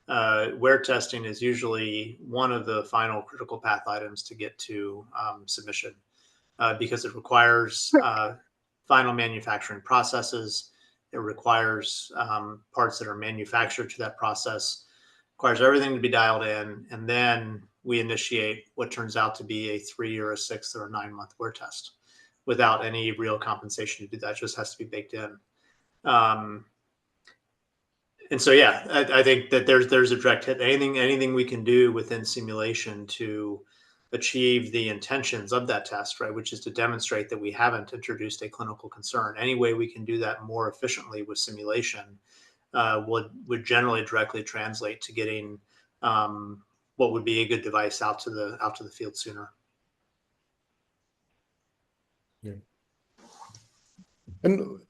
wear testing is usually one of the final critical path items to get to submission, because it requires final manufacturing processes. It requires parts that are manufactured to that process, requires everything to be dialed in, and then we initiate what turns out to be a 3 or a 6 or a 9 month wear test without any real compensation to do that. It just has to be baked in. And so, yeah, I think that there's a direct hit. Anything we can do within simulation to achieve the intentions of that test, right, which is to demonstrate that we haven't introduced a clinical concern. Any way we can do that more efficiently with simulation would generally directly translate to getting what would be a good device out to the field sooner. Yeah. And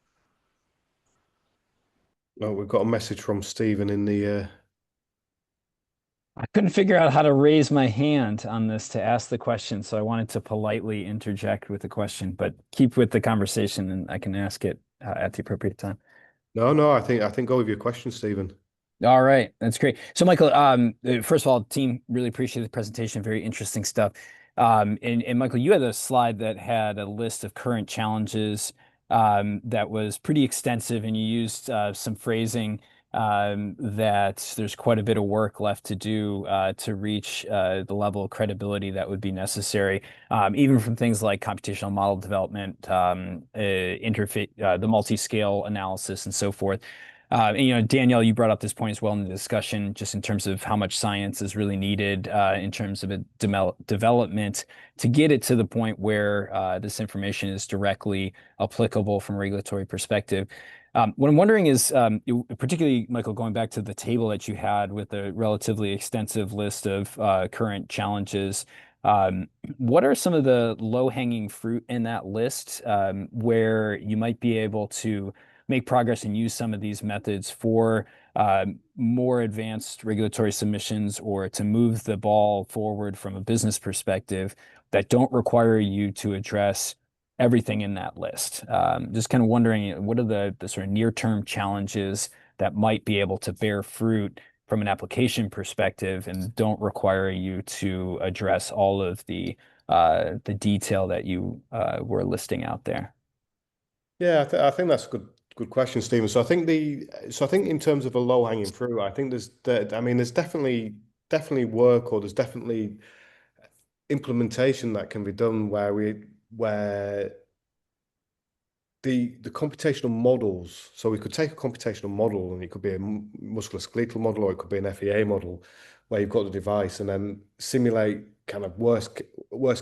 Oh, we've got a message from Stephen in the. I couldn't figure out how to raise my hand on this to ask the question, so I wanted to politely interject with the question, but keep with the conversation and I can ask it at the appropriate time. No, I think go with your question, Stephen. All right, that's great. So, Michael, first of all, team, really appreciate the presentation. Very interesting stuff. And Michael, you had a slide that had a list of current challenges that was pretty extensive, and you used some phrasing that there's quite a bit of work left to do to reach the level of credibility that would be necessary, even from things like computational model development, interface, the multi-scale analysis, and so forth. And, Danielle, you brought up this point as well in the discussion, just in terms of how much science is really needed in terms of a development to get it to the point where this information is directly applicable from a regulatory perspective. What I'm wondering is, particularly, Michael, going back to the table that you had with a relatively extensive list of current challenges, what are some of the low-hanging fruit in that list where you might be able to make progress and use some of these methods for more advanced regulatory submissions, or to move the ball forward from a business perspective that don't require you to address everything in that list? Just kind of wondering, what are the sort of near-term challenges that might be able to bear fruit from an application perspective and don't require you to address all of the detail that you were listing out there? Yeah, I think that's a good question, Stephen. So I think in terms of a low hanging fruit, I think there's definitely work, or there's definitely implementation that can be done where the computational models. So we could take a computational model, and it could be a musculoskeletal model, or it could be an FEA model, where you've got the device, and then simulate kind of worst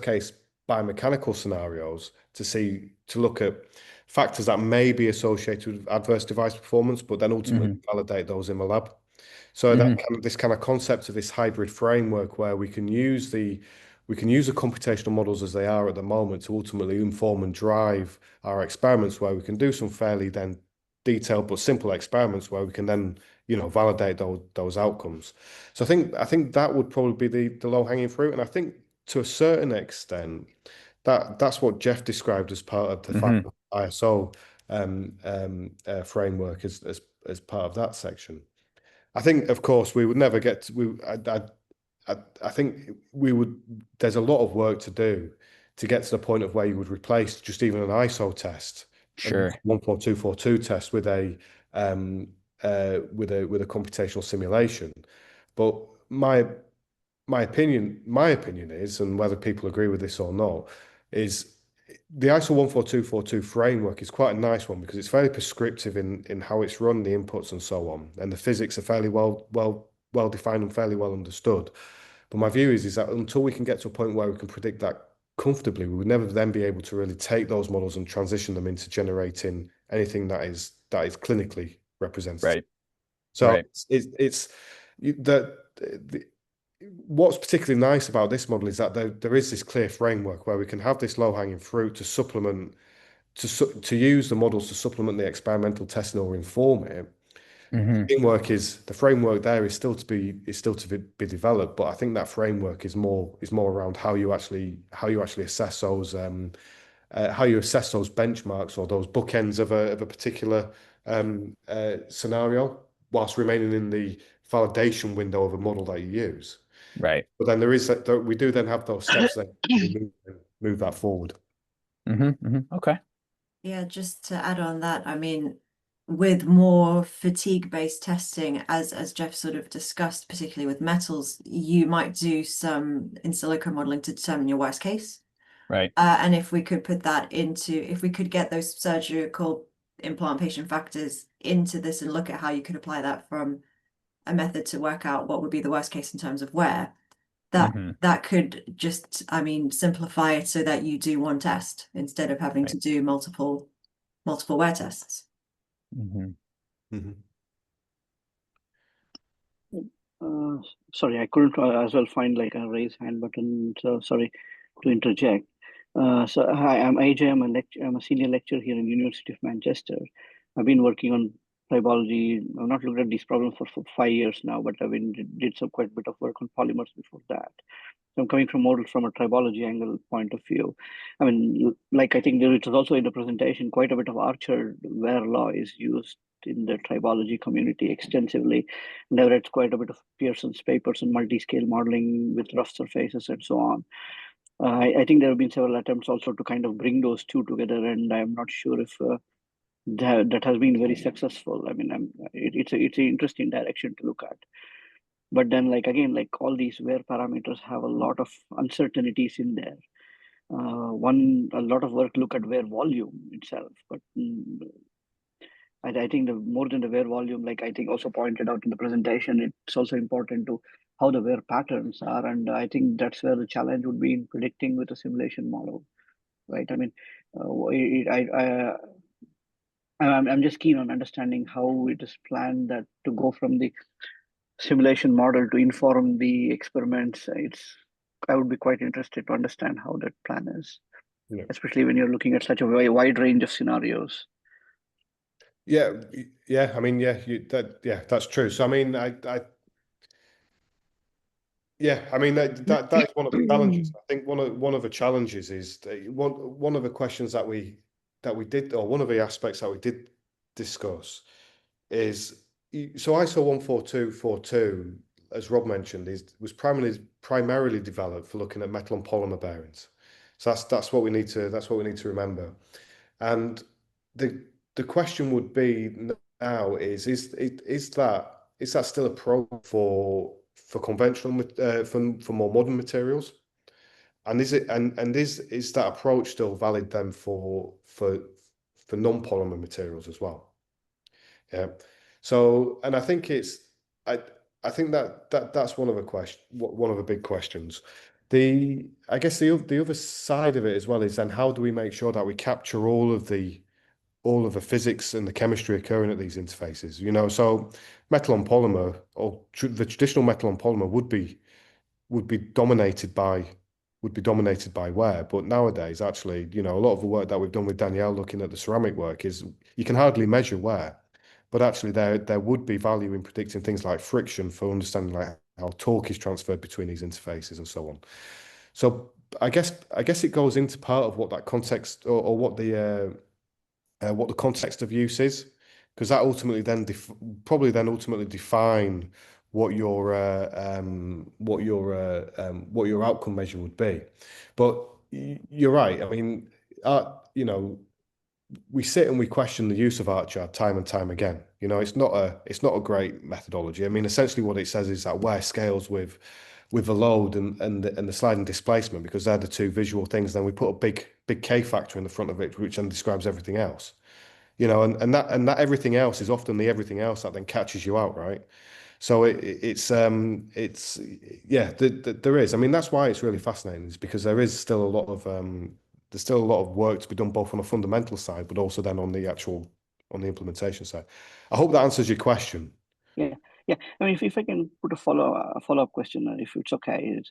case biomechanical scenarios to look at factors that may be associated with adverse device performance, but then ultimately validate those in the lab. So this kind of concept of this hybrid framework, where we can use the computational models as they are at the moment to ultimately inform and drive our experiments, where we can do some fairly then detailed but simple experiments where we can then validate those outcomes. So I think that would probably be the low-hanging fruit, and I think to a certain extent that's what Jeff described as part of the ISO framework as part of that section. I think, of course, we would never get to, I think we would. There's a lot of work to do to get to the point of where you would replace just even an ISO test, Sure, 14242 test with a computational simulation. But my opinion is, and whether people agree with this or not, is the ISO 14242 framework is quite a nice one, because it's very prescriptive in how it's run, the inputs and so on, and the physics are fairly well defined and fairly well understood. But my view is that until we can get to a point where we can predict that comfortably, we would never then be able to really take those models and transition them into generating anything that is clinically representative. right. So Right. it's what's particularly nice about this model is that there is this clear framework where we can have this low-hanging fruit to supplement, to use the models to supplement the experimental testing or inform it. The framework there is still to be developed, but I think that framework is more around how you actually assess those benchmarks or those bookends of a particular scenario, whilst remaining in the validation window of a model that you use. Right. But then we do then have those steps that move that forward. Okay. Yeah, just to add on that, I mean, with more fatigue-based testing, as Jeff sort of discussed, particularly with metals, you might do some in silico modeling to determine your worst case. Right. And if we could if we could get those surgical implantation factors into this and look at how you could apply that from a method to work out what would be the worst case in terms of wear, that could just, I mean, simplify it so that you do one test instead of having to do multiple wear tests. Sorry, I couldn't as well find like a raise hand button, so sorry to interject. So hi, I'm AJ. I'm a senior lecturer here in University of Manchester. I've been working on tribology. I've not looked at these problems for 5 years now, but I've did some quite a bit of work on polymers before that. So I'm coming from a tribology angle point of view. I mean, like I think it was also in the presentation, quite a bit of Archer-Ware law is used in the tribology community extensively. And I've read quite a bit of Pearson's papers on multi-scale modeling with rough surfaces and so on. I think there have been several attempts also to kind of bring those two together, and I'm not sure if that has been very successful. I mean, it's an interesting direction to look at. But then, like again, like all these Ware parameters have a lot of uncertainties in there. A lot of work look at Ware volume itself, but I think the more than the Ware volume, like I think also pointed out in the presentation, it's also important to how the Ware patterns are, and I think that's where the challenge would be in predicting with a simulation model, right? I mean, I'm just keen on understanding how it is planned that to go from the simulation model to inform the experiments. I would be quite interested to understand how that plan is, especially when you're looking at such a very wide range of scenarios. Yeah. I mean, that's true. So I mean, I mean that is one of the challenges. I think one of the challenges is one of the questions that we did, or one of the aspects that we did discuss is, so ISO 14242, as Rob mentioned, was primarily developed for looking at metal and polymer bearings. So that's what we need to remember. And the question would be now is that still a pro for conventional for more modern materials? And is that approach still valid then for non-polymer materials as well? Yeah. So, and I think I think that's one of the big questions. I guess the other side of it as well is then how do we make sure that we capture all of the physics and the chemistry occurring at these interfaces? You know, so metal and polymer, or the traditional metal and polymer would be dominated by Ware, but nowadays, actually, you know, a lot of the work that we've done with Danielle looking at the ceramic work is you can hardly measure Ware, but actually there would be value in predicting things like friction for understanding like how torque is transferred between these interfaces and so on. So I guess it goes into part of what that context or what the context of use is, because that ultimately then ultimately define what your outcome measure would be. But you're right. I mean, you know, we sit and we question the use of Archer time and time again. You know, it's not a great methodology. I mean, essentially what it says is that Ware scales with the load and the sliding displacement, because they're the two visual things. Then we put a big K factor in the front of it, which then describes everything else. You know, and that everything else is often the everything else that then catches you out, right? So there is. I mean, that's why it's really fascinating, is because there's still a lot of work to be done, both on a fundamental side, but also then on the implementation side. I hope that answers your question. Yeah. I mean, if I can put a follow-up question, if it's okay,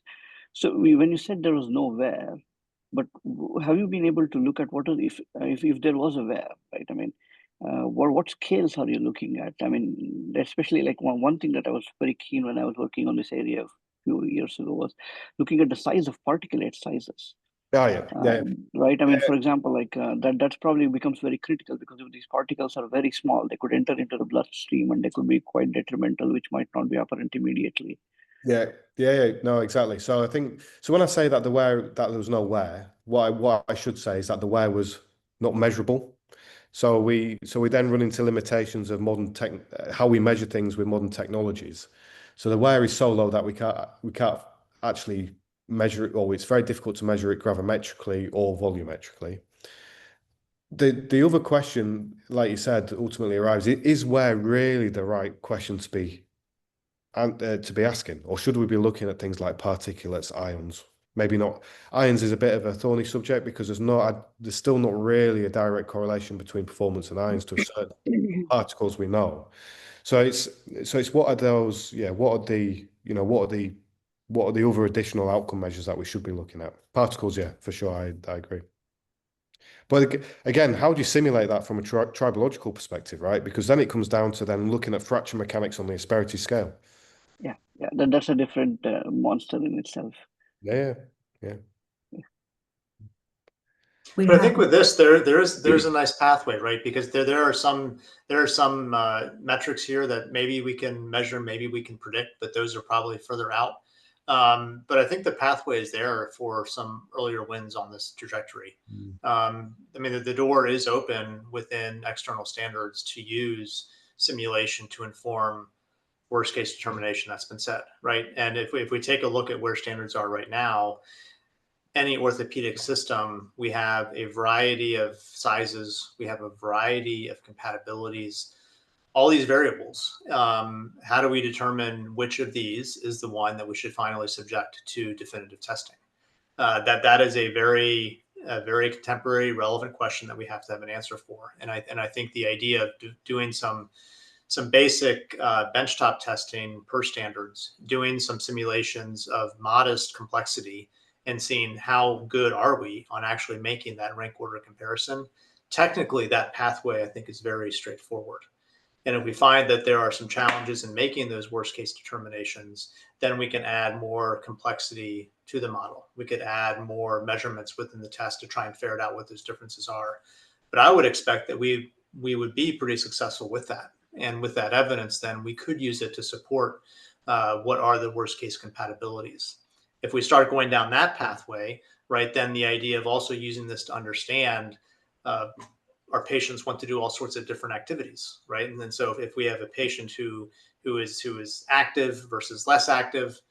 so when you said there was no Ware, but have you been able to look at if there was a Ware, right? I mean, what scales are you looking at? I mean, especially like one thing that I was very keen when I was working on this area a few years ago was looking at the size of particulate sizes. Oh, yeah. Right. I mean, for example, like that's probably becomes very critical, because if these particles are very small, they could enter into the bloodstream and they could be quite detrimental, which might not be apparent immediately. Yeah. No, exactly. So I think, so when I say that there was no Ware, what I should say is that the Ware was not measurable. So we then run into limitations of modern how we measure things with modern technologies. So the Ware is so low that we can't actually measure it, or it's very difficult to measure it gravimetrically or volumetrically. The other question, like you said, ultimately arrives: is Ware really the right question to be asking, or should we be looking at things like particulates, ions? Maybe not. Ions is a bit of a thorny subject, because there's still not really a direct correlation between performance and ions to a certain particles we know. So it's what are those? Yeah, what are the other additional outcome measures that we should be looking at? Particles, yeah, for sure, I agree. But again, how do you simulate that from a tribological perspective, right? Because then it comes down to then looking at fracture mechanics on the asperity scale. Yeah, that's a different monster in itself. Yeah. But I think with this, there's a nice pathway, right? Because there are some metrics here that maybe we can measure, maybe we can predict, but those are probably further out. But I think the pathway is there for some earlier wins on this trajectory. I mean, the door is open within external standards to use simulation to inform worst case determination that's been set, right? And if we take a look at where standards are right now, any orthopedic system, we have a variety of sizes, we have a variety of compatibilities, all these variables. How do we determine which of these is the one that we should finally subject to definitive testing? That is a very contemporary, relevant question that we have to have an answer for. And I think the idea of doing some basic benchtop testing per standards, doing some simulations of modest complexity, and seeing how good are we on actually making that rank order comparison. Technically, that pathway, I think, is very straightforward. And if we find that there are some challenges in making those worst case determinations, then we can add more complexity to the model. We could add more measurements within the test to try and ferret out what those differences are. But I would expect that we would be pretty successful with that. And with that evidence, then we could use it to support what are the worst case compatibilities. If we start going down that pathway, right, then the idea of also using this to understand our patients want to do all sorts of different activities, right? And then so if we have a patient who is active versus less active,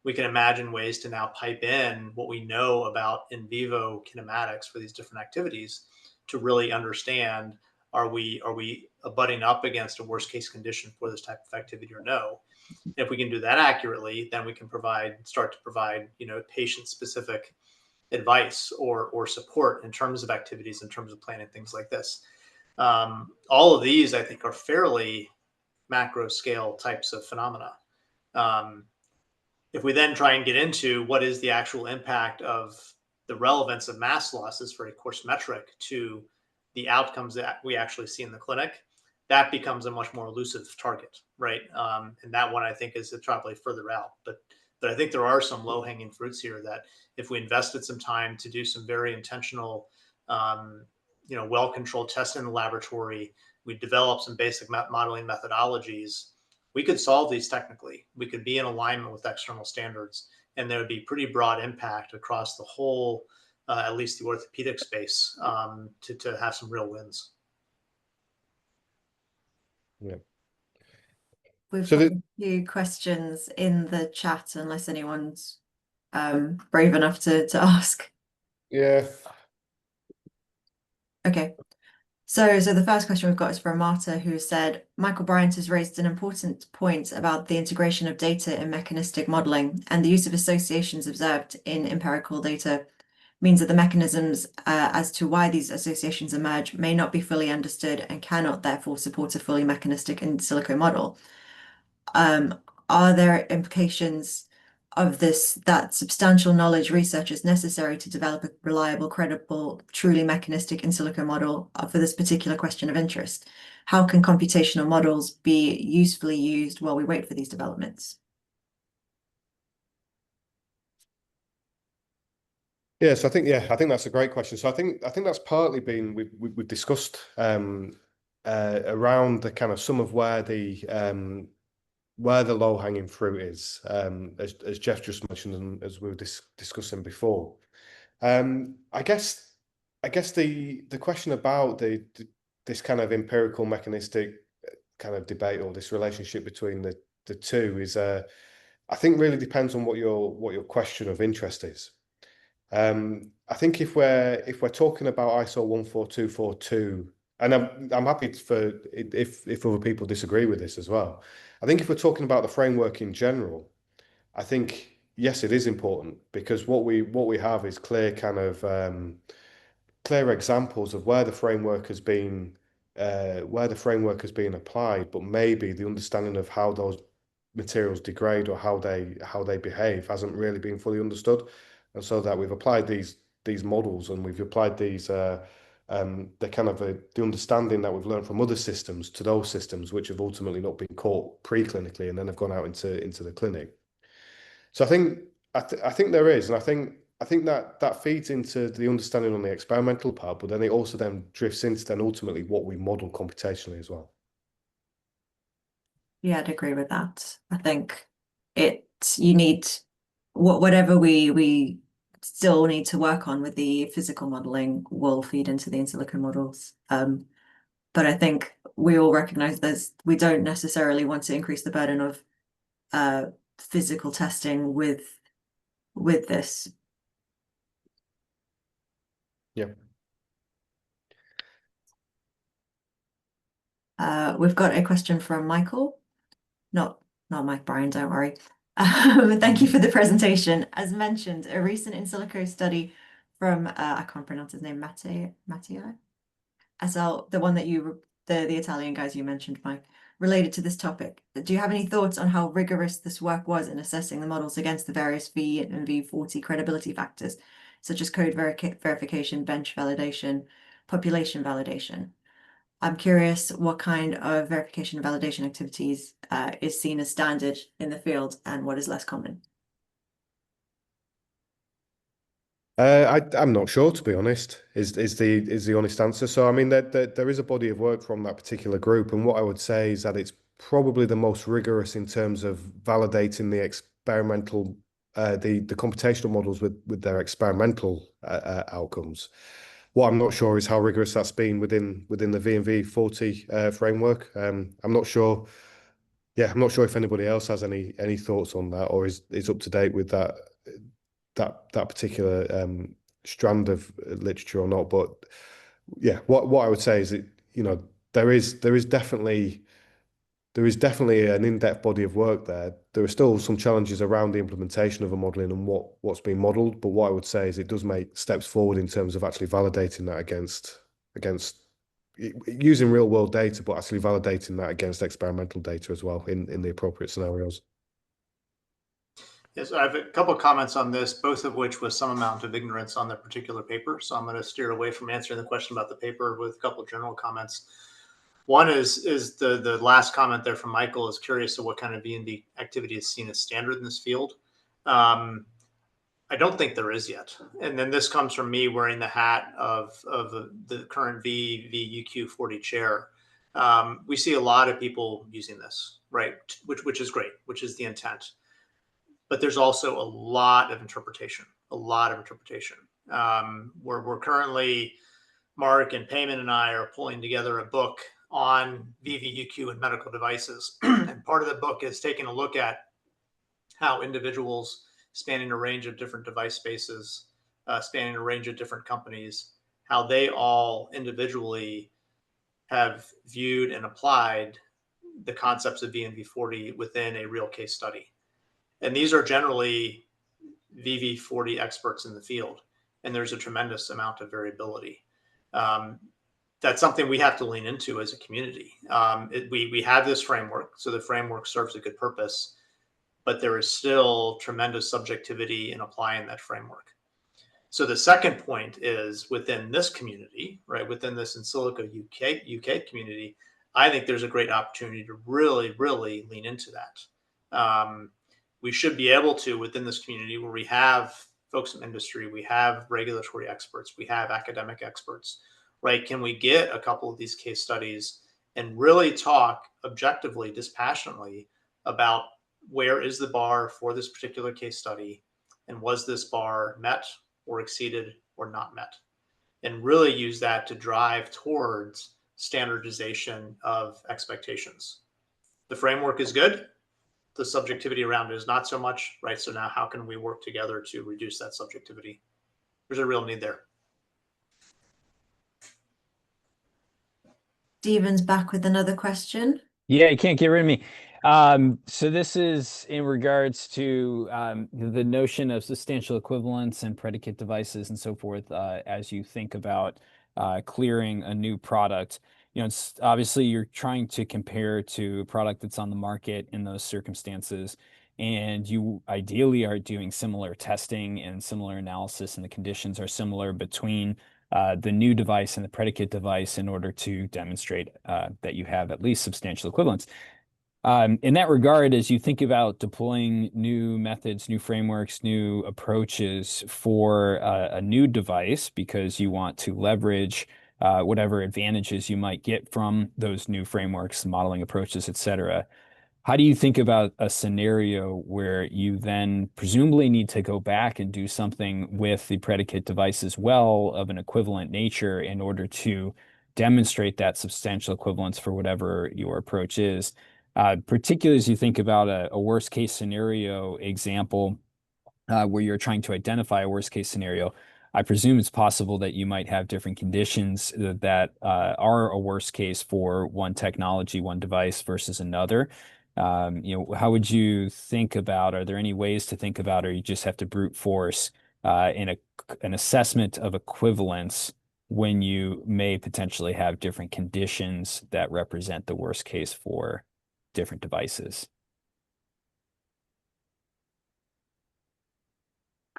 we can imagine ways to now pipe in what we know about in vivo kinematics for these different activities to really understand, are we butting up against a worst case condition for this type of activity or no? If we can do that accurately, then we can start to provide, patient specific advice or support in terms of activities, in terms of planning things like this. All of these, I think, are fairly macro scale types of phenomena. If we then try and get into what is the actual impact of the relevance of mass losses for a coarse metric to the outcomes that we actually see in the clinic, that becomes a much more elusive target, right? And that one, I think, is probably further out. But I think there are some low-hanging fruits here that if we invested some time to do some very intentional, well-controlled testing in the laboratory, we develop some basic modeling methodologies, we could solve these technically. We could be in alignment with external standards, and there would be pretty broad impact across the whole, at least the orthopedic space, to have some real wins. Yeah. We've got a few questions in the chat, unless anyone's brave enough to ask. Yeah. Okay. So the first question we've got is from Marta, who said, Michael Bryant has raised an important point about the integration of data in mechanistic modeling, and the use of associations observed in empirical data means that the mechanisms as to why these associations emerge may not be fully understood and cannot therefore support a fully mechanistic in silico model. Are there implications of this, that substantial knowledge research is necessary to develop a reliable, credible, truly mechanistic in silico model for this particular question of interest? How can computational models be usefully used while we wait for these developments? Yes, I think that's a great question. So I think that's partly been we've discussed around the kind of some of where the low-hanging fruit is, as Jeff just mentioned and as we were discussing before. I guess the question about this kind of empirical mechanistic kind of debate, or this relationship between the two, is I think really depends on what your question of interest is. I think if we're talking about ISO 14242, and I'm happy for if other people disagree with this as well. I think if we're talking about the framework in general, I think yes, it is important, because what we have is clear kind of clear examples of where the framework has been applied, but maybe the understanding of how those materials degrade or how they behave hasn't really been fully understood, and so that we've applied these these models, and we've applied these the kind of the understanding that we've learned from other systems to those systems, which have ultimately not been caught preclinically and then have gone out into the clinic. So I think there is, and I think that feeds into the understanding on the experimental part, but then it also then drifts into then ultimately what we model computationally as well. Yeah, I'd agree with that. I think you need whatever we still need to work on with the physical modeling will feed into the in-silico models. But I think we all recognize we don't necessarily want to increase the burden of physical testing with this. Yeah. We've got a question from Michael, not Mike Bryan, don't worry. Thank you for the presentation. As mentioned, a recent in-silico study from I can't pronounce his name, Matteo SL, the one that the Italian guys you mentioned, Mike, related to this topic. Do you have any thoughts on how rigorous this work was in assessing the models against the various V and V40 credibility factors, such as code verification, bench validation, population validation? I'm curious what kind of verification and validation activities is seen as standard in the field and what is less common. I'm not sure, to be honest, is the honest answer. So I mean, there is a body of work from that particular group, and what I would say is that it's probably the most rigorous in terms of validating the experimental, the computational models with their experimental outcomes. What I'm not sure is how rigorous that's been within the V&V40 framework. I'm not sure. Yeah, I'm not sure if anybody else has any thoughts on that, or is up to date with that particular strand of literature or not. But yeah, what I would say is that, you know, there is definitely an in-depth body of work there. There are still some challenges around the implementation of a modeling and what's being modeled. But what I would say is it does make steps forward in terms of actually validating that against using real world data, but actually validating that against experimental data as well in the appropriate scenarios. Yes, I have a couple of comments on this, both of which with some amount of ignorance on the particular paper. So I'm going to steer away from answering the question about the paper with a couple of general comments. One is the last comment there from Michael is curious to what kind of V&V activity is seen as standard in this field. I don't think there is yet. And then this comes from me wearing the hat of the current VUQ40 chair. We see a lot of people using this, right? Which is great, which is the intent. But there's also a lot of interpretation, We're currently, Mark and Payman and I are pulling together a book on VVUQ and medical devices. And part of the book is taking a look at how individuals spanning a range of different device spaces, spanning a range of different companies, how they all individually have viewed and applied the concepts of VNV40 within a real case study. And these are generally VV40 experts in the field, and there's a tremendous amount of variability. That's something we have to lean into as a community. We have this framework, so the framework serves a good purpose, but there is still tremendous subjectivity in applying that framework. So the second point is within this community, right, within this In-Silico UK community, I think there's a great opportunity to really, really lean into that. We should be able to, within this community where we have folks in industry, we have regulatory experts, we have academic experts, right? Can we get a couple of these case studies and really talk objectively, dispassionately about where is the bar for this particular case study, and was this bar met or exceeded or not met? And really use that to drive towards standardization of expectations. The framework is good. The subjectivity around it is not so much, right? So now how can we work together to reduce that subjectivity? There's a real need there. Steven's back with another question. Yeah, you can't get rid of me. So this is in regards to the notion of substantial equivalence and predicate devices and so forth as you think about clearing a new product. You know, it's obviously you're trying to compare to a product that's on the market in those circumstances. and you ideally are doing similar testing and similar analysis, and the conditions are similar between the new device and the predicate device in order to demonstrate that you have at least substantial equivalence. In that regard, as you think about deploying new methods, new frameworks, new approaches for a new device, because you want to leverage whatever advantages you might get from those new frameworks, modeling approaches, et cetera, how do you think about a scenario where you then presumably need to go back and do something with the predicate device as well of an equivalent nature in order to demonstrate that substantial equivalence for whatever your approach is? Particularly as you think about a worst case scenario example where you're trying to identify a worst case scenario, I presume it's possible that you might have different conditions that are a worst case for one technology, one device versus another. How would you think about, are there any ways to think about, or you just have to brute force in an assessment of equivalence when you may potentially have different conditions that represent the worst case for different devices?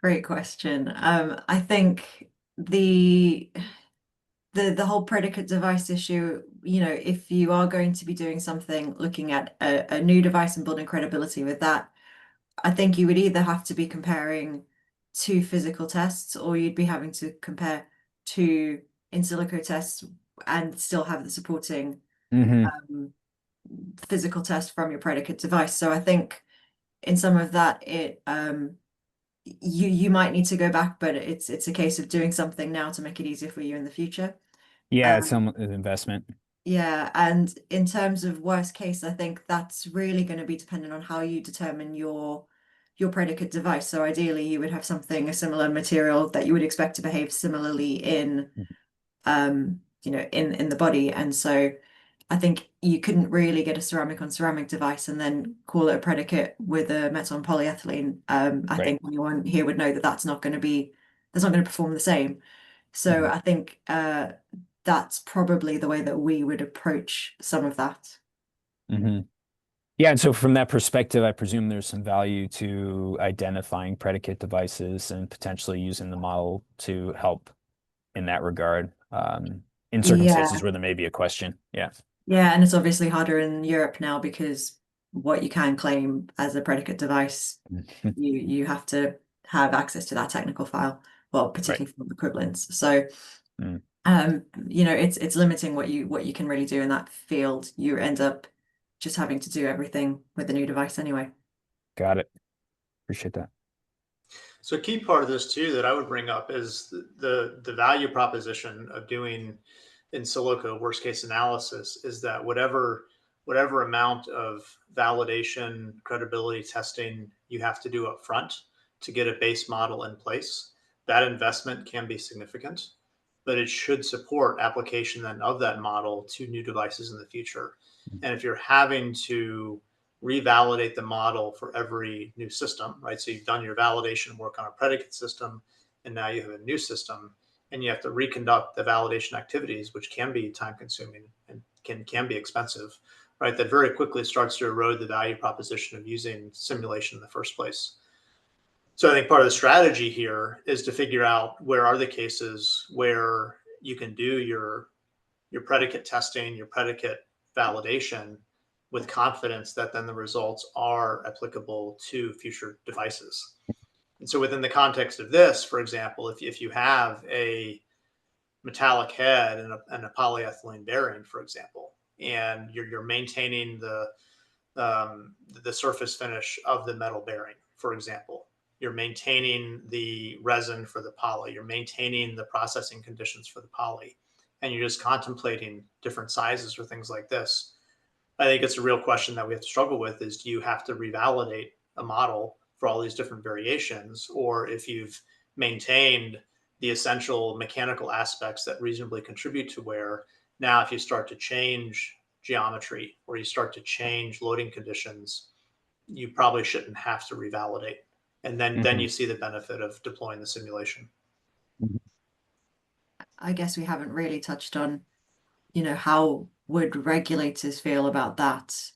Great question. I think the whole predicate device issue, if you are going to be doing something looking at a new device and building credibility with that, I think you would either have to be comparing two physical tests, or you'd be having to compare two in-silico tests and still have the supporting physical test from your predicate device. So I think in some of that, you might need to go back, but it's a case of doing something now to make it easier for you in the future. Yeah, it's some investment. Yeah, and in terms of worst case, I think that's really going to be dependent on how you determine your predicate device. So ideally, you would have a similar material that you would expect to behave similarly in in the body. And so I think you couldn't really get a ceramic on ceramic device and then call it a predicate with a metal on polyethylene. I think anyone here would know that that's not going to perform the same. So I think that's probably the way that we would approach some of that. Yeah, and so from that perspective, I presume there's some value to identifying predicate devices and potentially using the model to help in that regard, in circumstances where there may be a question. Yeah. Yeah, and it's obviously harder in Europe now because what you can claim as a predicate device, you have to have access to that technical file, well, particularly for equivalence. So it's limiting what you can really do in that field. You end up just having to do everything with the new device anyway. Got it. Appreciate that. So a key part of this too that I would bring up is the value proposition of doing in silico worst case analysis is that whatever amount of validation, credibility testing you have to do up front to get a base model in place, that investment can be significant, but it should support application then of that model to new devices in the future. And if you're having to revalidate the model for every new system, right? So you've done your validation work on a predicate system, and now you have a new system, and you have to reconduct the validation activities, which can be time consuming and can be expensive, right? That very quickly starts to erode the value proposition of using simulation in the first place. So I think part of the strategy here is to figure out where are the cases where you can do your predicate testing, your predicate validation with confidence that then the results are applicable to future devices. And so within the context of this, for example, if you have a metallic head and a polyethylene bearing, for example, and you're maintaining the surface finish of the metal bearing, for example, you're maintaining the resin for the poly, you're maintaining the processing conditions for the poly, and you're just contemplating different sizes or things like this. I think it's a real question that we have to struggle with is, do you have to revalidate a model for all these different variations? Or if you've maintained the essential mechanical aspects that reasonably contribute to wear, now if you start to change geometry or you start to change loading conditions, you probably shouldn't have to revalidate. And then you see the benefit of deploying the simulation. I guess we haven't really touched on, how would regulators feel about that?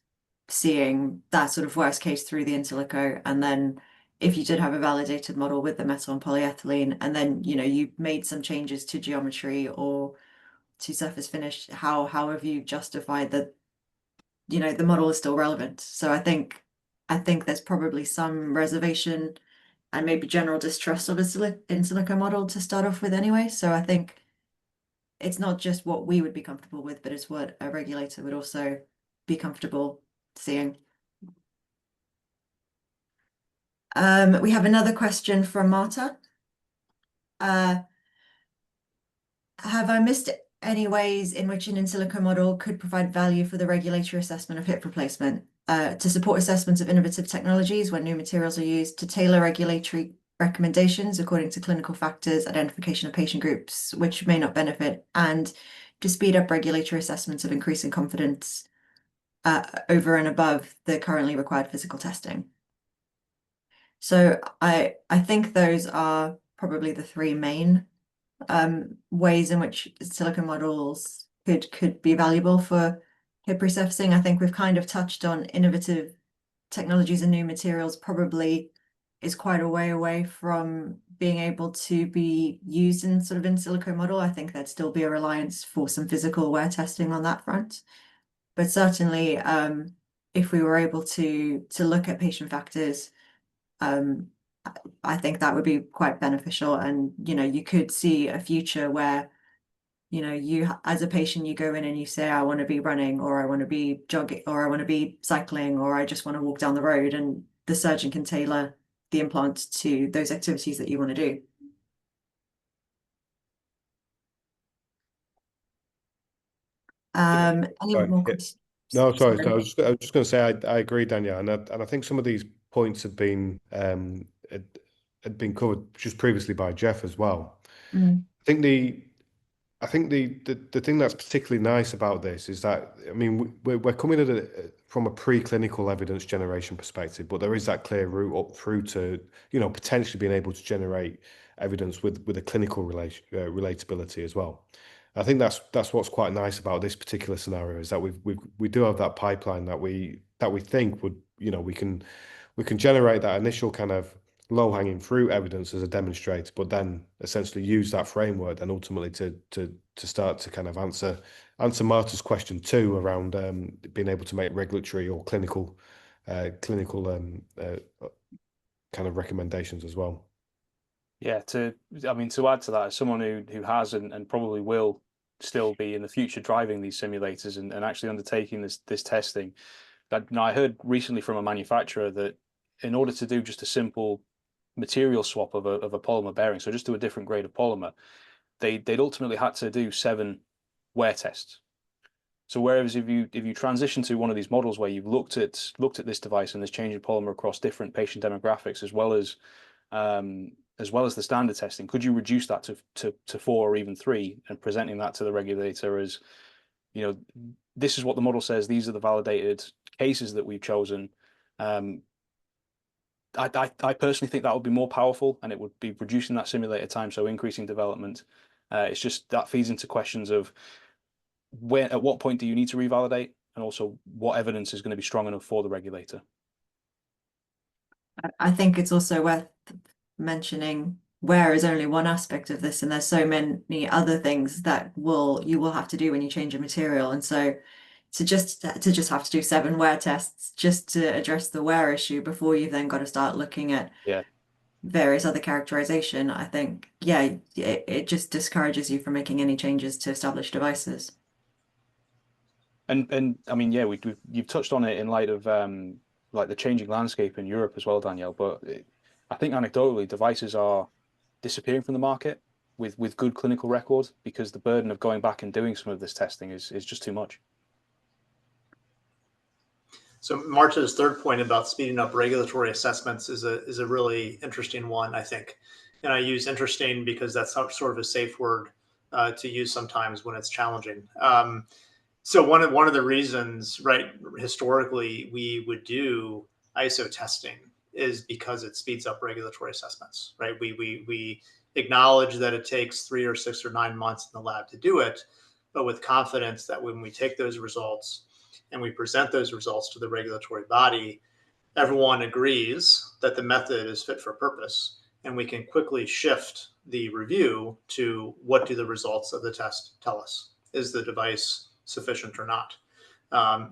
seeing that sort of worst case through the In-Silico, and then if you did have a validated model with the metal and polyethylene, and then you made some changes to geometry or to surface finish, how have you justified that the model is still relevant? So I think there's probably some reservation and maybe general distrust of a In-Silico model to start off with anyway. So I think it's not just what we would be comfortable with, but it's what a regulator would also be comfortable seeing. We have another question from Marta. Have I missed any ways in which an In-Silico model could provide value for the regulatory assessment of hip replacement, to support assessments of innovative technologies when new materials are used, to tailor regulatory recommendations according to clinical factors, identification of patient groups which may not benefit, and to speed up regulatory assessments of increasing confidence over and above the currently required physical testing? So I think those are probably the three main ways in which silicon models could be valuable for hip resurfacing. I think we've kind of touched on innovative technologies and new materials probably is quite a way away from being able to be used in sort of In-Silico model. I think there'd still be a reliance for some physical wear testing on that front. But certainly, if we were able to look at patient factors, I think that would be quite beneficial. And you could see a future where you as a patient, you go in and you say, I want to be running, or I want to be jogging, or I want to be cycling, or I just want to walk down the road, and the surgeon can tailor the implant to those activities that you want to do. Any more questions? No, sorry. I was just going to say I agree, Danielle, and I think some of these points have been covered just previously by Jeff as well. I think the thing that's particularly nice about this is that, I mean, we're coming at it from a preclinical evidence generation perspective, but there is that clear route up through to potentially being able to generate evidence with a clinical relatability as well. I think that's what's quite nice about this particular scenario, is that we do have that pipeline that we think would we can generate that initial kind of low-hanging fruit evidence as a demonstrator, but then essentially use that framework then ultimately to start to kind of answer Marta's question too around being able to make regulatory or clinical kind of recommendations as well. Yeah, to add to that, as someone who has and probably will still be in the future driving these simulators and actually undertaking this testing, that I heard recently from a manufacturer that in order to do just a simple material swap of a polymer bearing, so just do a different grade of polymer, they'd ultimately had to do 7 wear tests. So whereas if you transition to one of these models where you've looked at this device and this change in polymer across different patient demographics as well as the standard testing, could you reduce that to 4 or even 3, and presenting that to the regulator as, this is what the model says, these are the validated cases that we've chosen. I personally think that would be more powerful, and it would be reducing that simulator time, so increasing development. It's just that feeds into questions of at what point do you need to revalidate, and also what evidence is going to be strong enough for the regulator. I think it's also worth mentioning wear is only one aspect of this, and there's so many other things that you will have to do when you change a material. And so to just have to do 7 wear tests just to address the wear issue before you've then got to start looking at various other characterization, I think, it just discourages you from making any changes to established devices. And I mean, you've touched on it in light of like the changing landscape in Europe as well, Danielle. But I think anecdotally, devices are disappearing from the market with good clinical records because the burden of going back and doing some of this testing is just too much. So Marta's third point about speeding up regulatory assessments is a really interesting one, I think. And I use interesting because that's sort of a safe word to use sometimes when it's challenging. So one of the reasons, right, historically we would do ISO testing is because it speeds up regulatory assessments, right? We acknowledge that it takes 3 or 6 or 9 months in the lab to do it, but with confidence that when we take those results and we present those results to the regulatory body, everyone agrees that the method is fit for purpose, and we can quickly shift the review to what do the results of the test tell us? Is the device sufficient or not?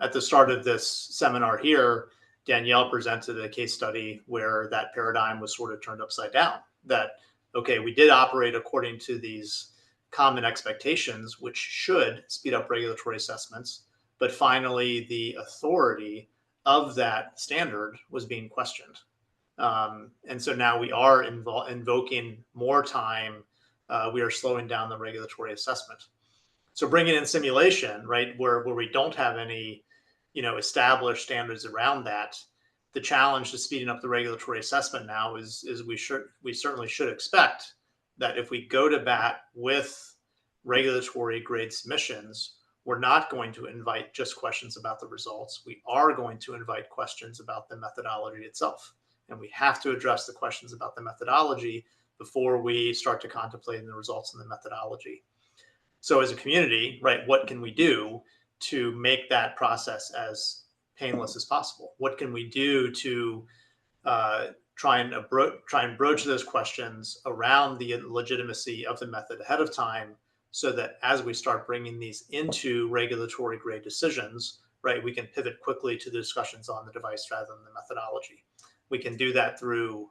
At the start of this seminar here, Danielle presented a case study where that paradigm was sort of turned upside down. That, okay, we did operate according to these common expectations, which should speed up regulatory assessments, but finally the authority of that standard was being questioned. And so now we are invoking more time. We are slowing down the regulatory assessment. So bringing in simulation, right, where we don't have any, established standards around that, the challenge to speeding up the regulatory assessment now is we certainly should expect that if we go to bat with regulatory grade submissions, we're not going to invite just questions about the results. We are going to invite questions about the methodology itself. And we have to address the questions about the methodology before we start to contemplate the results in the methodology. So as a community, right, what can we do to make that process as painless as possible? What can we do to try and broach those questions around the legitimacy of the method ahead of time, so that as we start bringing these into regulatory grade decisions, right, we can pivot quickly to the discussions on the device rather than the methodology. We can do that through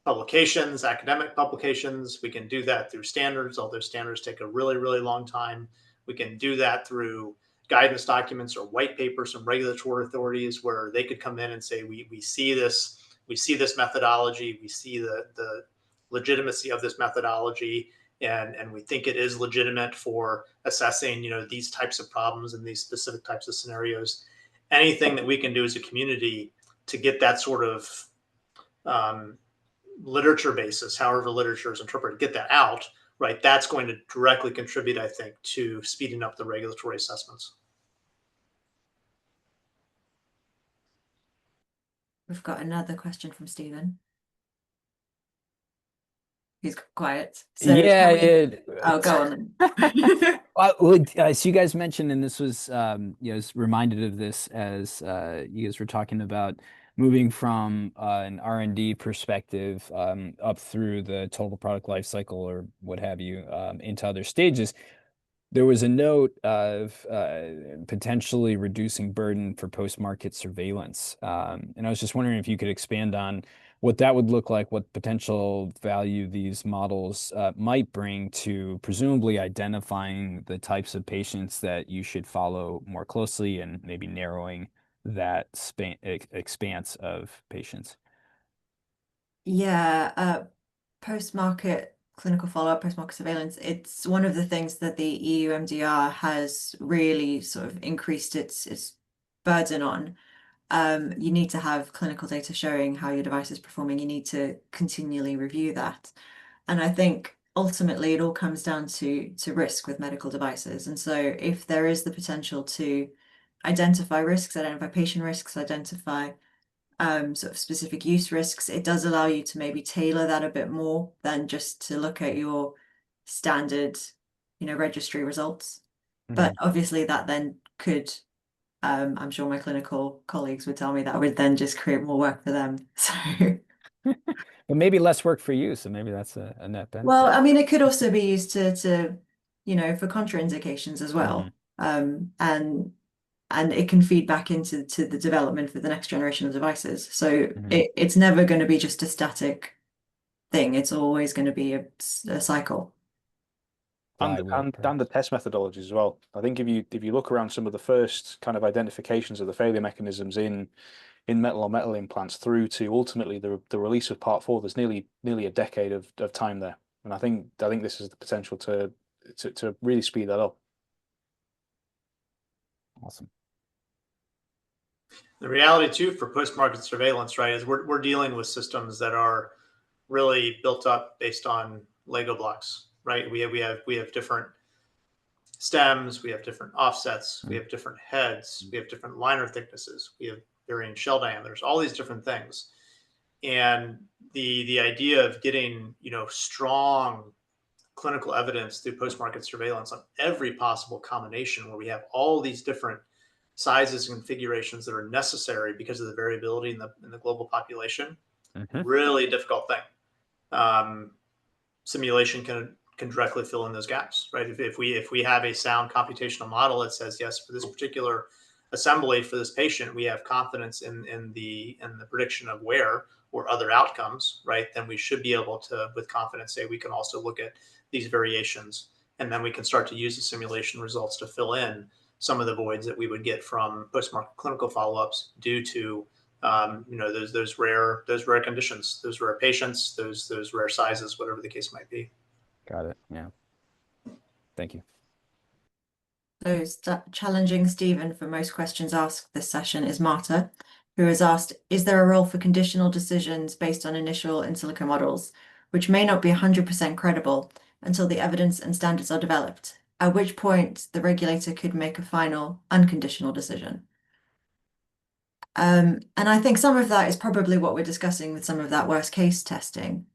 publications, academic publications. We can do that through standards, although standards take a really, really long time. We can do that through guidance documents or white papers from regulatory authorities, where they could come in and say, we see this methodology, we see the legitimacy of this methodology, and we think it is legitimate for assessing, these types of problems and these specific types of scenarios. Anything that we can do as a community to get that sort of literature basis, however literature is interpreted, get that out, right, that's going to directly contribute, I think, to speeding up the regulatory assessments. We've got another question from Stephen. He's quiet. So oh, go on then. So you guys mentioned, and this was, was reminded of this as you guys were talking about moving from an R&D perspective up through the total product life cycle or what have you into other stages. There was a note of potentially reducing burden for post-market surveillance. And I was just wondering if you could expand on what that would look like, what potential value these models might bring to presumably identifying the types of patients that you should follow more closely and maybe narrowing that expanse of patients. Yeah, post-market clinical follow-up, post-market surveillance, it's one of the things that the EU MDR has really sort of increased its burden on. You need to have clinical data showing how your device is performing. You need to continually review that. And I think ultimately it all comes down to risk with medical devices. And so if there is the potential to identify risks, identify patient risks, identify sort of specific use risks, it does allow you to maybe tailor that a bit more than just to look at your standard, registry results. But obviously that then could, I'm sure my clinical colleagues would tell me that would then just create more work for them. So, but maybe less work for you. So maybe that's a net benefit. Well, I mean, it could also be used to for contraindications as well. And it can feed back into the development for the next generation of devices. So it's never going to be just a static thing. It's always going to be a cycle. And the test methodologies as well. I think if you look around some of the first kind of identifications of the failure mechanisms in metal on metal implants through to ultimately the release of Part 4, there's nearly a decade of time there. And I think this is the potential to really speed that up. Awesome. The reality too for post-market surveillance, right, is we're dealing with systems that are really built up based on Lego blocks, right? We have different stems, we have different offsets, we have different heads, we have different liner thicknesses, we have varying shell diameters, all these different things. And the idea of getting, strong clinical evidence through post-market surveillance on every possible combination where we have all these different sizes and configurations that are necessary because of the variability in the global population. Mhm. Really difficult thing. Simulation can directly fill in those gaps, right? If we have a sound computational model that says, yes, for this particular assembly for this patient, we have confidence in the prediction of wear or other outcomes, right? Then we should be able to, with confidence, say we can also look at these variations, and then we can start to use the simulation results to fill in some of the voids that we would get from post-market clinical follow-ups due to those rare conditions, those rare patients, those rare sizes, whatever the case might be. Got it. Yeah. Thank you. So challenging Stephen for most questions asked this session is Marta, who has asked, is there a role for conditional decisions based on initial in silico models, which may not be 100% credible until the evidence and standards are developed, at which point the regulator could make a final unconditional decision? And I think some of that is probably what we're discussing with some of that worst case testing,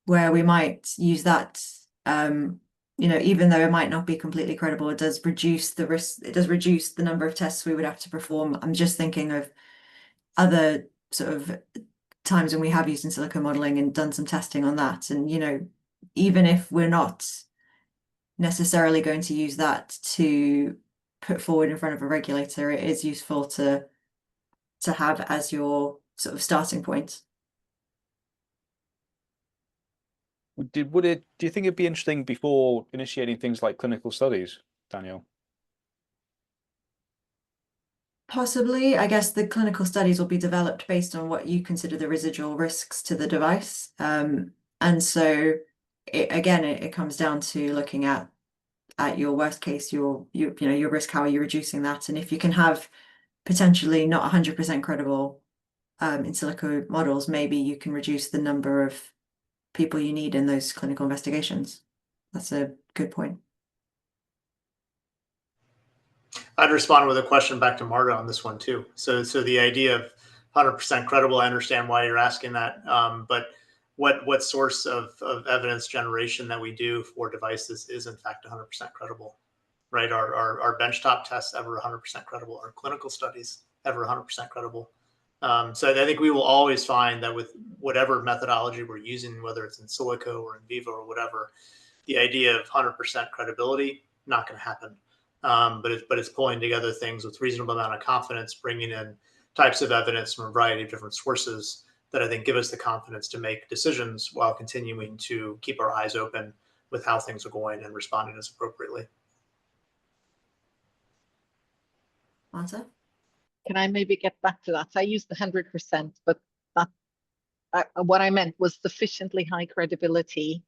where we might use that, even though it might not be completely credible, it does reduce the risk, it does reduce the number of tests we would have to perform. I'm just thinking of other sort of times when we have used in silico modeling and done some testing on that. And, even if we're not necessarily going to use that to put forward in front of a regulator, it is useful to have as your sort of starting point. Do you think it'd be interesting before initiating things like clinical studies, Daniel? Possibly. I guess the clinical studies will be developed based on what you consider the residual risks to the device. And so it comes down to looking at your worst case, your risk, how are you reducing that? And if you can have potentially not 100% credible in silico models, maybe you can reduce the number of people you need in those clinical investigations. That's a good point. I'd respond with a question back to Marta on this one too. So the idea of 100% credible, I understand why you're asking that, but what source of evidence generation that we do for devices is in fact 100% credible, right? Our benchtop tests ever 100% credible? Our clinical studies ever 100% credible? So I think we will always find that with whatever methodology we're using, whether it's in silico or in vivo or whatever, the idea of 100% credibility, not going to happen. But it's pulling together things with reasonable amount of confidence, bringing in types of evidence from a variety of different sources that I think give us the confidence to make decisions while continuing to keep our eyes open with how things are going and responding as appropriately. Marta? Can I maybe get back to that? I used 100%, but what I meant was sufficiently high credibility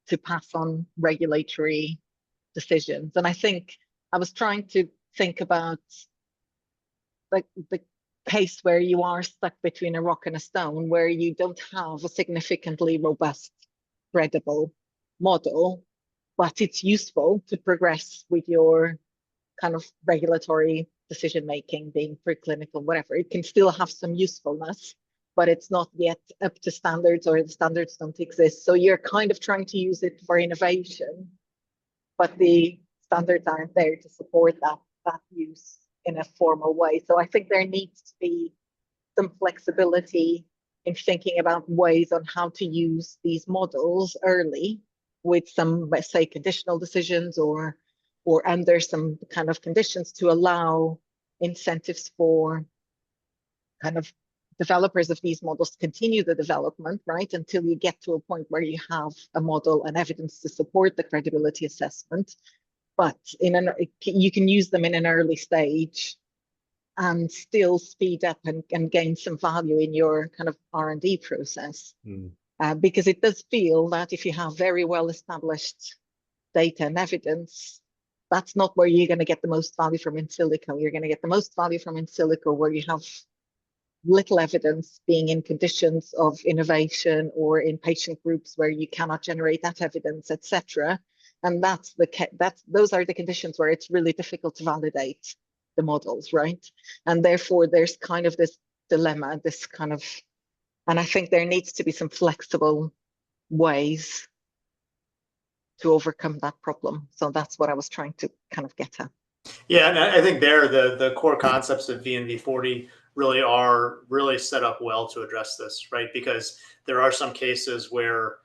to pass on regulatory decisions. And I think I was trying to think about like the case where you are stuck between a rock and a stone, where you don't have a significantly robust, credible model, but it's useful to progress with your kind of regulatory decision making, being preclinical, whatever. It can still have some usefulness, but it's not yet up to standards, or the standards don't exist. So you're kind of trying to use it for innovation, but the standards aren't there to support that use in a formal way. So I think there needs to be some flexibility in thinking about ways on how to use these models early with some, let's say, conditional decisions or under some kind of conditions to allow incentives for kind of developers of these models to continue the development, right, until you get to a point where you have a model and evidence to support the credibility assessment. But you can use them in an early stage and still speed up and gain some value in your kind of R&D process. Because it does feel that if you have very well established data and evidence, that's not where you're going to get the most value from in silico. You're going to get the most value from in silico where you have little evidence, being in conditions of innovation or in patient groups where you cannot generate that evidence, etc. And those are the conditions where it's really difficult to validate the models, right? And therefore, there's kind of this dilemma, and I think there needs to be some flexible ways to overcome that problem. So that's what I was trying to kind of get at. Yeah, and I think there the core concepts of V and V40 really set up well to address this, right? Because there are some cases where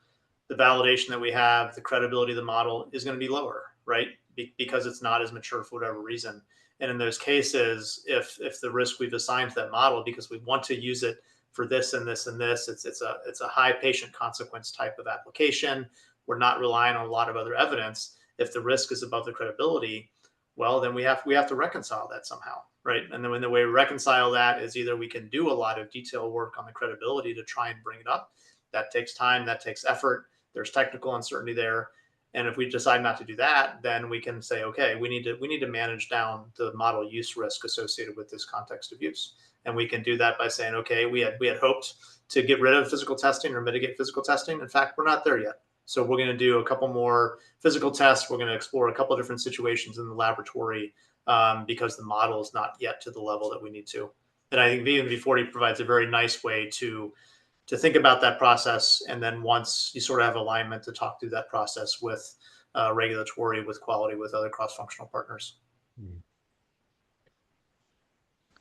the validation that we have, the credibility of the model is going to be lower, right? Because it's not as mature for whatever reason. And in those cases, if the risk we've assigned to that model because we want to use it for this and this and this, it's a high patient consequence type of application. We're not relying on a lot of other evidence. If the risk is above the credibility, well, then we have to reconcile that somehow, right? And then when the way we reconcile that is either we can do a lot of detailed work on the credibility to try and bring it up. That takes time, that takes effort. There's technical uncertainty there. And if we decide not to do that, then we can say, okay, we need to manage down the model use risk associated with this context of use. And we can do that by saying, okay, we had hoped to get rid of physical testing or mitigate physical testing. In fact, we're not there yet. So we're going to do a couple more physical tests. We're going to explore a couple of different situations in the laboratory because the model is not yet to the level that we need to. And I think V40 provides a very nice way to think about that process. And then once you sort of have alignment to talk through that process with regulatory, with quality, with other cross-functional partners.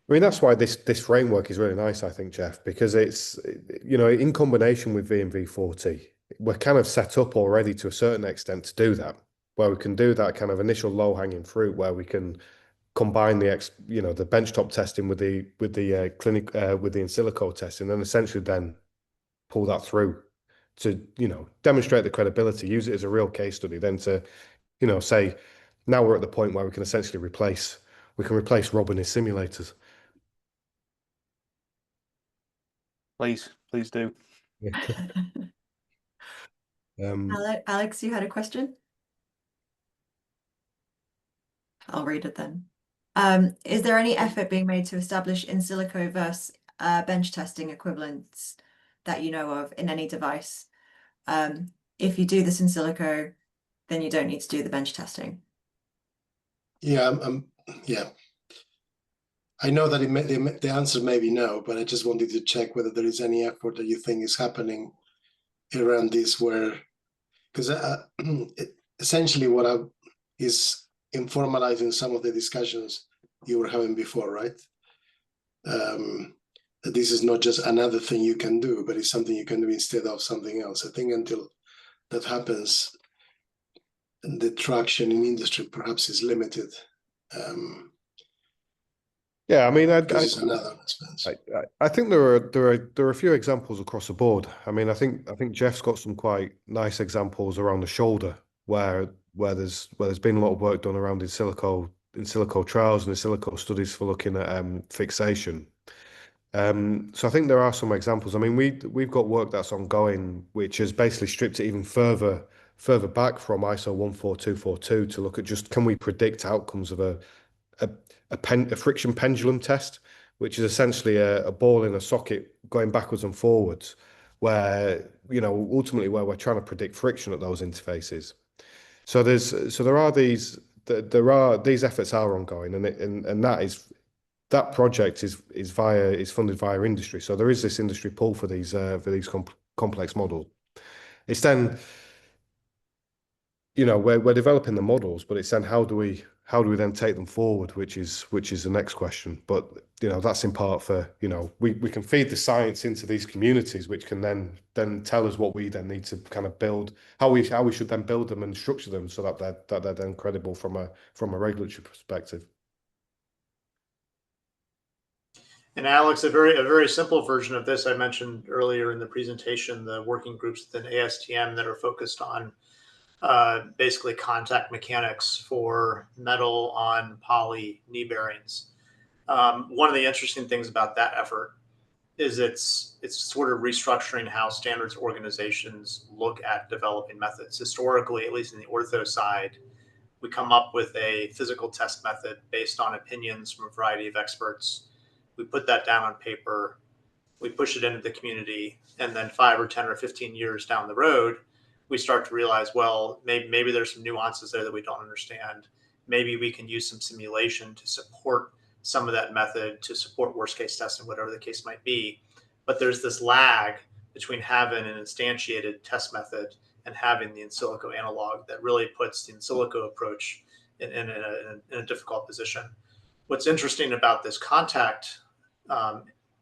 I mean, that's why this framework is really nice, I think, Jeff, because it's, in combination with V and V40, we're kind of set up already to a certain extent to do that, where we can do that kind of initial low-hanging fruit, where we can combine the benchtop testing with the clinic with the In-Silico testing, and essentially then pull that through to demonstrate the credibility, use it as a real case study, then to say now we're at the point where we can essentially replace Rob and his simulators. Please do. Alex, you had a question? I'll read it then. Is there any effort being made to establish In-Silico versus bench testing equivalents that you know of in any device? If you do this In-Silico, then you don't need to do the bench testing. Yeah, yeah. I know that the answer may be no, but I just wanted to check whether there is any effort that you think is happening around this, because essentially what is informalizing some of the discussions you were having before, right? That this is not just another thing you can do, but it's something you can do instead of something else. I think until that happens, the traction in industry perhaps is limited. Yeah, I mean, I think there are a few examples across the board. I mean, I think Jeff's got some quite nice examples around the shoulder where there's been a lot of work done around In-Silico trials and In-Silico studies for looking at fixation. So I think there are some examples. I mean, we've got work that's ongoing, which has basically stripped it even further back from ISO 14242 to look at just can we predict outcomes of a friction pendulum test, which is essentially a ball in a socket going backwards and forwards, where ultimately where we're trying to predict friction at those interfaces. So these efforts are ongoing, and that project is funded via industry. So there is this industry pull for these complex models. It's then we're developing the models, but it's then how do we then take them forward, which is the next question. But that's in part for we can feed the science into these communities, which can then tell us what we then need to kind of build, how we should then build them and structure them so that they're then credible from a regulatory perspective. And Alex, a very simple version of this I mentioned earlier in the presentation, the working groups within ASTM that are focused on basically contact mechanics for metal on poly knee bearings. One of the interesting things about that effort is it's sort of restructuring how standards organizations look at developing methods. Historically, at least in the ortho side, we come up with a physical test method based on opinions from a variety of experts. We put that down on paper, we push it into the community, and then 5 or 10 or 15 years down the road, we start to realize, well, maybe there's some nuances there that we don't understand. Maybe we can use some simulation to support some of that method, to support worst case testing, whatever the case might be. But there's this lag between having an instantiated test method and having the In-Silico analog that really puts the In-Silico approach in a difficult position. What's interesting about this contact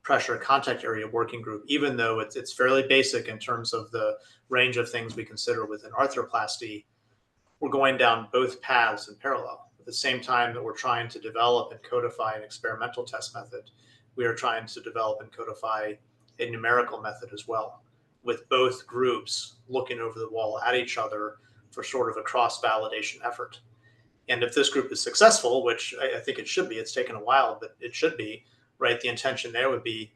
pressure contact area working group, even though it's fairly basic in terms of the range of things we consider within arthroplasty, we're going down both paths in parallel. At the same time that we're trying to develop and codify an experimental test method, we are trying to develop and codify a numerical method as well, with both groups looking over the wall at each other for sort of a cross-validation effort. And if this group is successful, which I think it should be, it's taken a while, but it should be, right? The intention there would be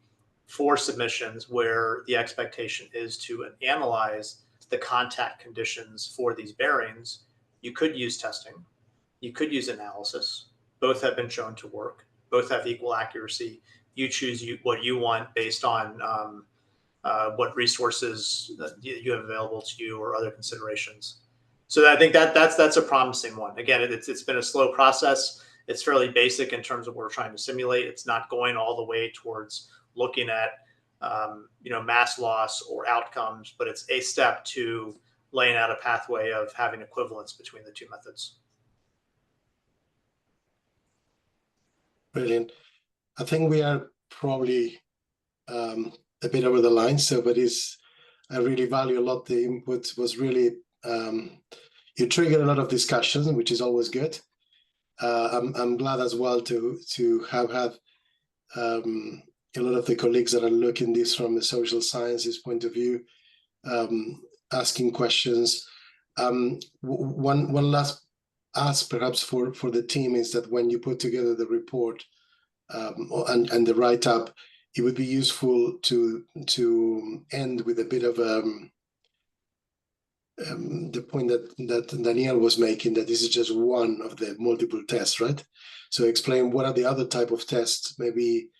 4 submissions where the expectation is to analyze the contact conditions for these bearings. You could use testing. You could use analysis. Both have been shown to work. Both have equal accuracy. You choose what you want based on what resources you have available to you or other considerations. So I think that's a promising one. Again, it's been a slow process. It's fairly basic in terms of what we're trying to simulate. It's not going all the way towards looking at mass loss or outcomes, but it's a step to laying out a pathway of having equivalence between the two methods. Brilliant. I think we are probably a bit over the line, so but I really value a lot the input. Was really you triggered a lot of discussions, which is always good. I'm glad as well to have had a lot of the colleagues that are looking this from the social sciences point of view, asking questions. One last ask perhaps for the team is that when you put together the report and the write-up, it would be useful to end with a bit of the point that Daniel was making, that this is just one of the multiple tests, right? So explain what are the other type of tests maybe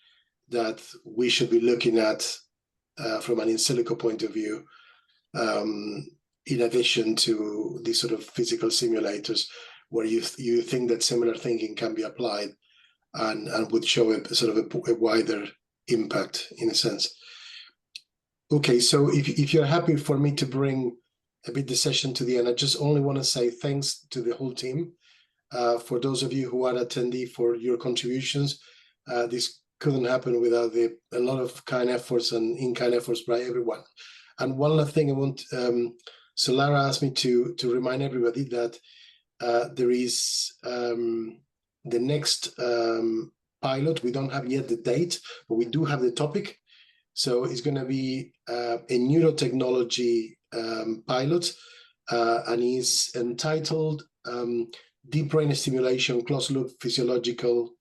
that we should be looking at from an in-silico point of view, in addition to these sort of physical simulators, where you think that similar thinking can be applied and would show a sort of a wider impact in a sense. Okay, so if you're happy for me to bring a bit the session to the end, I just only want to say thanks to the whole team. For those of you who are attendee, for your contributions. This couldn't happen without a lot of kind efforts and in-kind efforts by everyone. And one last thing I want, so Lara asked me to remind everybody that there is the next pilot. We don't have yet the date, but we do have the topic. So it's going to be a neurotechnology pilot, and is entitled Deep Brain Stimulation Closed Loop Physiological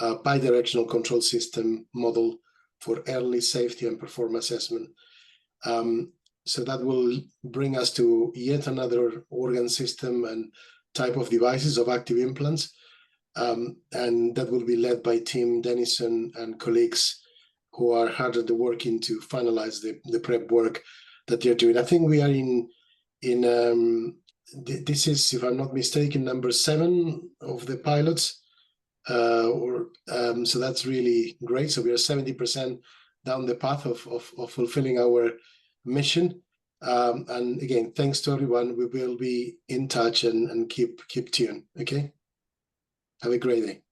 Bidirectional Control System Model for Early Safety and Performance Assessment. So that will bring us to yet another organ system and type of devices of active implants. And that will be led by Tim Dennison and colleagues who are hard at the working to finalize the prep work that they're doing. I think we are this is, if I'm not mistaken, number 7 of the pilots. So that's really great. So we are 70% down the path of fulfilling our mission. And again, thanks to everyone. We will be in touch and keep tuned. Okay. Have a great day.